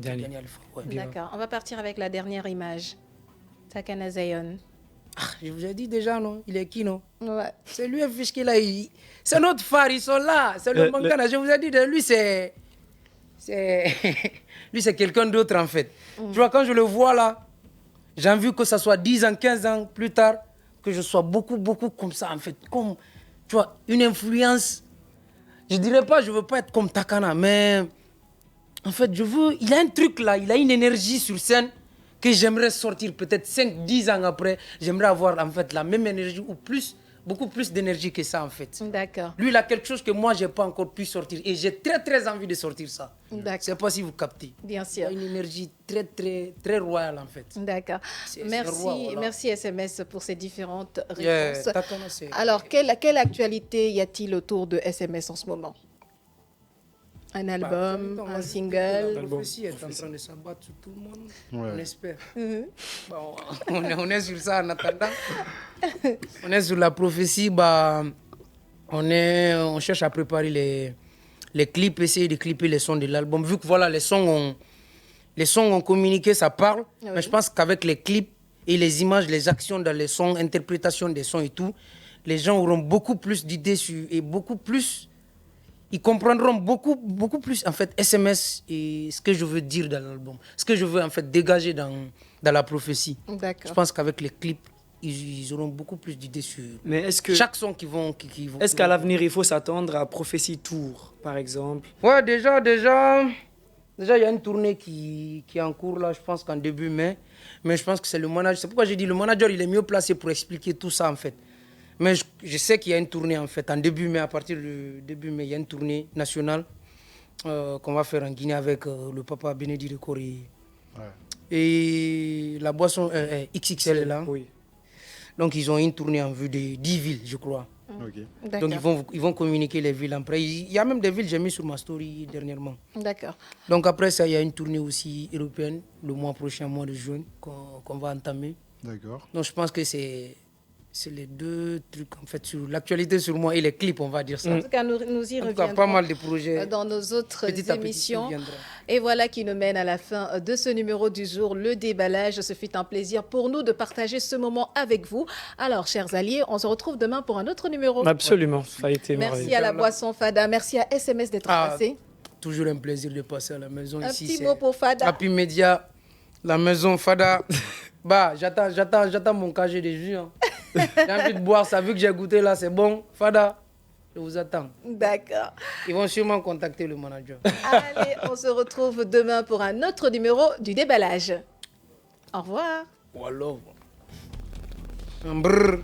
Gianni. Gianni Alpha. Ouais. D'accord. On va partir avec la dernière image. Takana Zion. Je vous ai dit déjà, non? Il est qui, non? Ouais. C'est lui, fiché là. C'est notre phare, ils sont là. C'est le Mankana. Je vous ai dit, de lui, c'est. Lui, c'est quelqu'un d'autre, en fait. Tu vois, quand je le vois là, j'ai envie que ça soit 10 ans, 15 ans plus tard, que je sois beaucoup, beaucoup comme ça, en fait. Comme, tu vois, une influence. Je dirais pas, je veux pas être comme Takana, mais. En fait, il a un truc là, il a une énergie sur scène que j'aimerais sortir peut-être 5, 10 ans après. J'aimerais avoir en fait la même énergie ou plus, beaucoup plus d'énergie que ça en fait. D'accord. Lui, il a quelque chose que moi, je n'ai pas encore pu sortir et j'ai très très envie de sortir ça. Je ne sais pas si vous captez. Bien Il a sûr. une énergie très très très royale en fait. D'accord. C'est Merci, roi, voilà. merci SMS pour ces différentes Yeah, réponses. Takana, c'est- Alors, quelle actualité y a-t-il autour de SMS en ce moment? Un album, on a un vu que single. La prophétie est en train de s'abattre sur tout le monde. Ouais. On espère. Mhm. Bon, on est sur ça en attendant. On est sur la prophétie. Bah, on cherche à préparer les clips, essayer de clipper les sons de l'album. Vu que voilà, les sons ont communiqué, ça parle. Oui. Mais je pense qu'avec les clips et les images, les actions dans les sons, interprétation des sons et tout, les gens auront beaucoup plus d'idées et beaucoup plus. Ils comprendront beaucoup plus en fait SMS et ce que je veux dire dans l'album, ce que je veux en fait dégager dans la prophétie. Je D'accord. pense qu'avec les clips, ils auront beaucoup plus d'idées sur Mais est-ce que, chaque son qui vont. est-ce qu'à l'avenir, il faut s'attendre à Prophétie Tour, par exemple? Ouais, déjà, il y a une tournée qui est en cours là, je pense qu'en début mai. Mais je pense que c'est le manager. C'est pourquoi j'ai dit le manager, il est mieux placé pour expliquer tout ça en fait. Mais je sais qu'il y a une tournée en fait, en début mai, à partir du début mai, il y a une tournée nationale qu'on va faire en Guinée avec le papa Bénédicte Record et la boisson XXL est là. Oui. Donc ils ont une tournée en vue de 10 villes, je crois. Ok. D'accord. Donc ils vont communiquer les villes après. Il y a même des villes que j'ai mis sur ma story dernièrement. D'accord. Donc après ça, il y a une tournée aussi européenne le mois prochain, mois de juin, qu'on va entamer. D'accord. Donc je pense que c'est les deux trucs en fait sur l'actualité sur moi et les clips, on va dire ça. En tout cas, nous y En tout cas, reviendrons pas mal de projets. dans nos autres Petit à petit, émissions. ça viendra. Et voilà qui nous mène à la fin de ce numéro du jour, le déballage. Ce fut un plaisir pour nous de partager ce moment avec vous. Alors, chers alliés, on se retrouve demain pour un autre numéro. Absolument, ça a été Merci merveilleux. à la boisson Fada, merci à SMS d'être passé. Toujours un plaisir de passer à la maison Un ici. petit c'est mot pour Fada. Happy Media, la maison Fada. Bah, j'attends mon casier de jus. Hein. J'ai envie de boire ça, vu que j'ai goûté là, c'est bon. Fada, je vous attends. D'accord. Ils vont sûrement contacter le manager. Allez, on se retrouve demain pour un autre numéro du déballage. Au revoir. Ou alors. Un brrr.